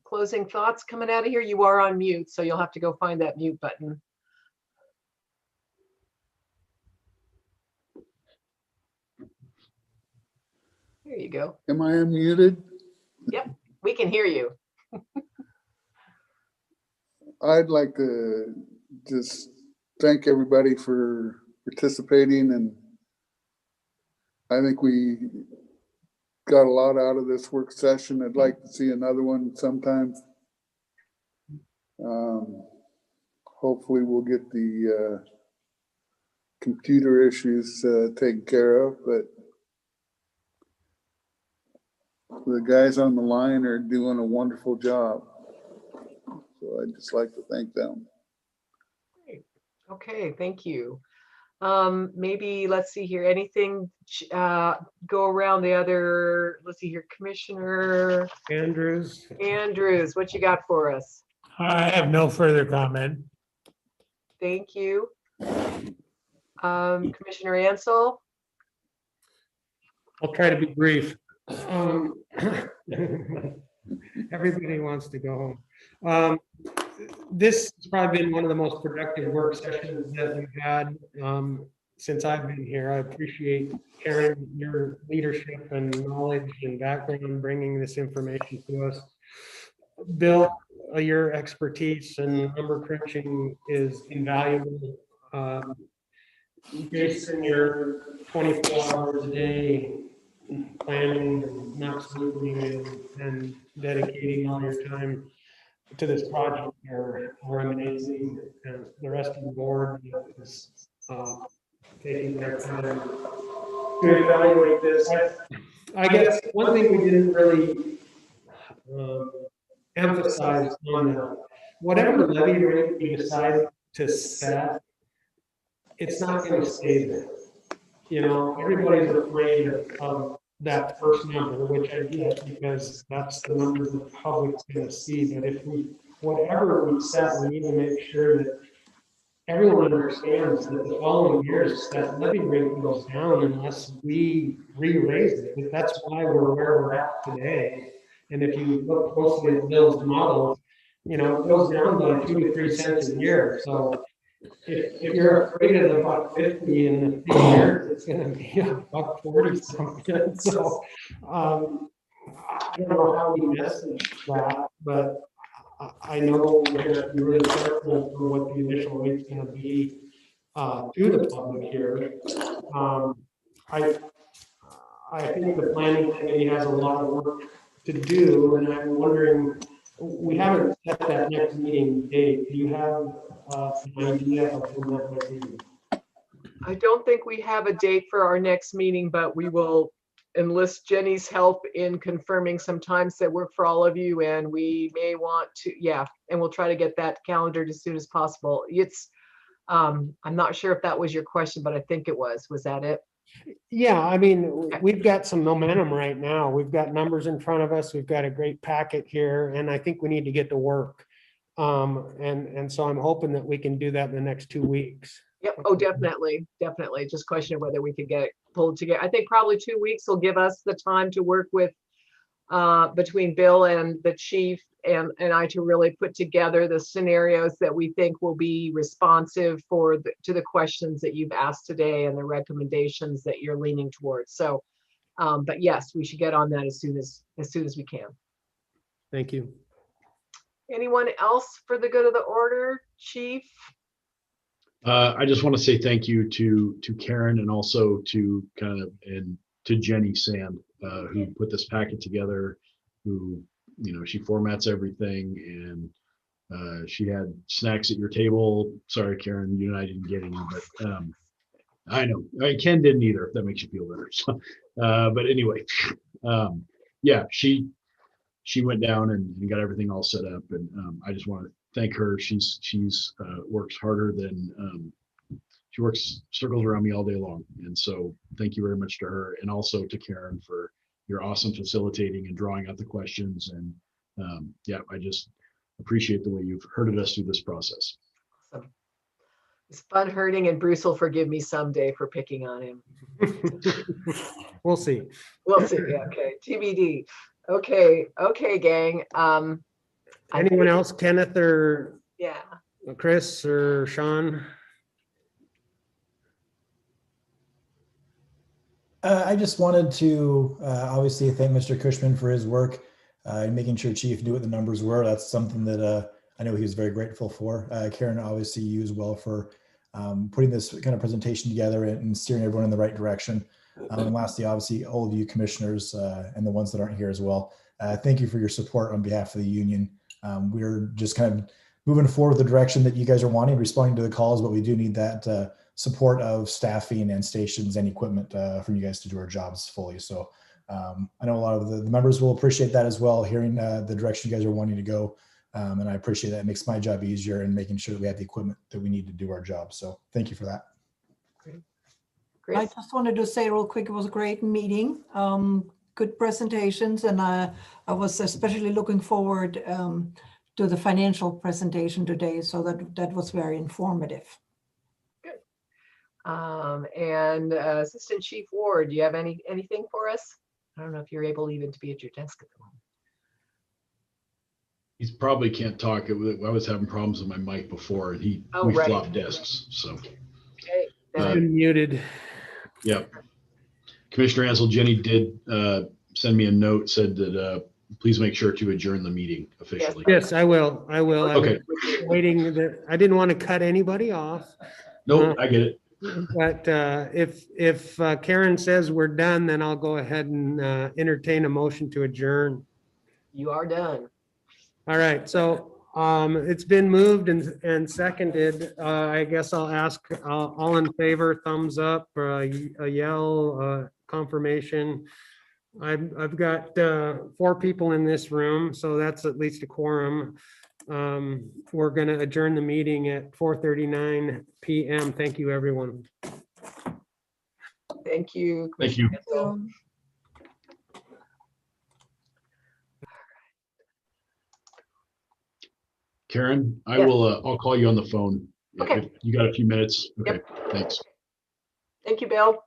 closing thoughts coming out of here. You are on mute, so you'll have to go find that mute button. There you go. Am I unmuted? Yep, we can hear you. I'd like to just thank everybody for participating, and I think we got a lot out of this work session. I'd like to see another one sometime. Hopefully we'll get the computer issues taken care of, but the guys on the line are doing a wonderful job. So I'd just like to thank them. Great. Okay, thank you. Maybe let's see here, anything go around the other, let's see here, Commissioner Andrews. What you got for us? I have no further comment. Thank you. Commissioner Ansel? I'll try to be brief. Everybody wants to go home. This has probably been one of the most productive work sessions that we've had since I've been here. I appreciate, Karen, your leadership and knowledge and background in bringing this information to us. Bill, your expertise and number crunching is invaluable. Jason, your 24 hours a day planning and not sleeping and dedicating all your time to this project are amazing. And the rest of the board is taking their time to evaluate this. I guess one thing we didn't really emphasize on that, whatever levy rate we decide to set, it's not going to stay there. You know, everybody's afraid of that first number, which I get because that's the number the public's going to see. But if we, whatever we set, we need to make sure that everyone understands that the following years that levy rate goes down unless we re-raise it. That's why we're where we're at today. And if you look closely at Bill's model, you know, it goes down by 2 to 3 cents a year. So if you're afraid of the $1.50 in the 3 years, it's going to be $1.40 something. So I don't know how we message that, but I know we're going to be really careful for what the initial rate's going to be to the public here. I think the planning committee has a lot of work to do, and I'm wondering, we haven't set that next meeting date. Do you have an idea of when that might be? I don't think we have a date for our next meeting, but we will enlist Jenny's help in confirming some times that work for all of you, and we may want to, yeah, and we'll try to get that calendared as soon as possible. It's, I'm not sure if that was your question, but I think it was. Was that it? Yeah, I mean, we've got some momentum right now. We've got numbers in front of us. We've got a great packet here, and I think we need to get to work. And so I'm hoping that we can do that in the next 2 weeks. Yep. Oh, definitely. Definitely. Just question of whether we could get it pulled together. I think probably 2 weeks will give us the time to work with between Bill and the chief and I to really put together the scenarios that we think will be responsive for to the questions that you've asked today and the recommendations that you're leaning towards. So, but yes, we should get on that as soon as we can. Thank you. Anyone else for the good of the order, Chief? I just want to say thank you to Karen and also to to Jenny Sand, who put this packet together, who, you know, she formats everything, and she had snacks at your table. Sorry, Karen, you and I didn't get any, but I know Ken didn't either, if that makes you feel better. So, but anyway, yeah, she went down and got everything all set up, and I just want to thank her. She's works harder than she works circles around me all day long, and so thank you very much to her, and also to Karen for your awesome facilitating and drawing out the questions. And yeah, I just appreciate the way you've herded us through this process. Awesome. It's fun herding, and Bruce will forgive me someday for picking on him. We'll see. We'll see. Yeah, okay. TBD. Okay, gang. Anyone else, Kenneth or Yeah. Chris or Sean? I just wanted to obviously thank Mr. Cushman for his work in making sure Chief knew what the numbers were. That's something that I know he was very grateful for. Karen, obviously you as well for putting this kind of presentation together and steering everyone in the right direction. And lastly, obviously all of you commissioners and the ones that aren't here as well. Thank you for your support on behalf of the union. We're just kind of moving forward the direction that you guys are wanting, responding to the calls, but we do need that support of staffing and stations and equipment from you guys to do our jobs fully. So I know a lot of the members will appreciate that as well, hearing the direction you guys are wanting to go. And I appreciate that. It makes my job easier and making sure that we have the equipment that we need to do our job. So thank you for that. Great. I just wanted to say real quick, it was a great meeting, good presentations, and I was especially looking forward to the financial presentation today. So that was very informative. And Assistant Chief Ward, do you have anything for us? I don't know if you're able even to be at your desk at the moment. He probably can't talk. I was having problems with my mic before, and we right. flopped desks. So Okay. It's been muted. Yep. Commissioner Ansel, Jenny did send me a note, said that please make sure to adjourn the meeting officially. Yes, I will. Okay. I'm waiting. I didn't want to cut anybody off. Nope, I get it. But if Karen says we're done, then I'll go ahead and entertain a motion to adjourn. You are done. All right, so it's been moved and seconded. I guess I'll ask all in favor, thumbs up, a yell, confirmation. I've got 4 people in this room, so that's at least a quorum. We're going to adjourn the meeting at 4:39 p.m. Thank you, everyone. Thank you. Thank you. Commissioner Gensel. Karen, I Yes. will, I'll call you on the phone. Okay. If you got a few minutes. Okay, Yep. thanks. Thank you, Bill.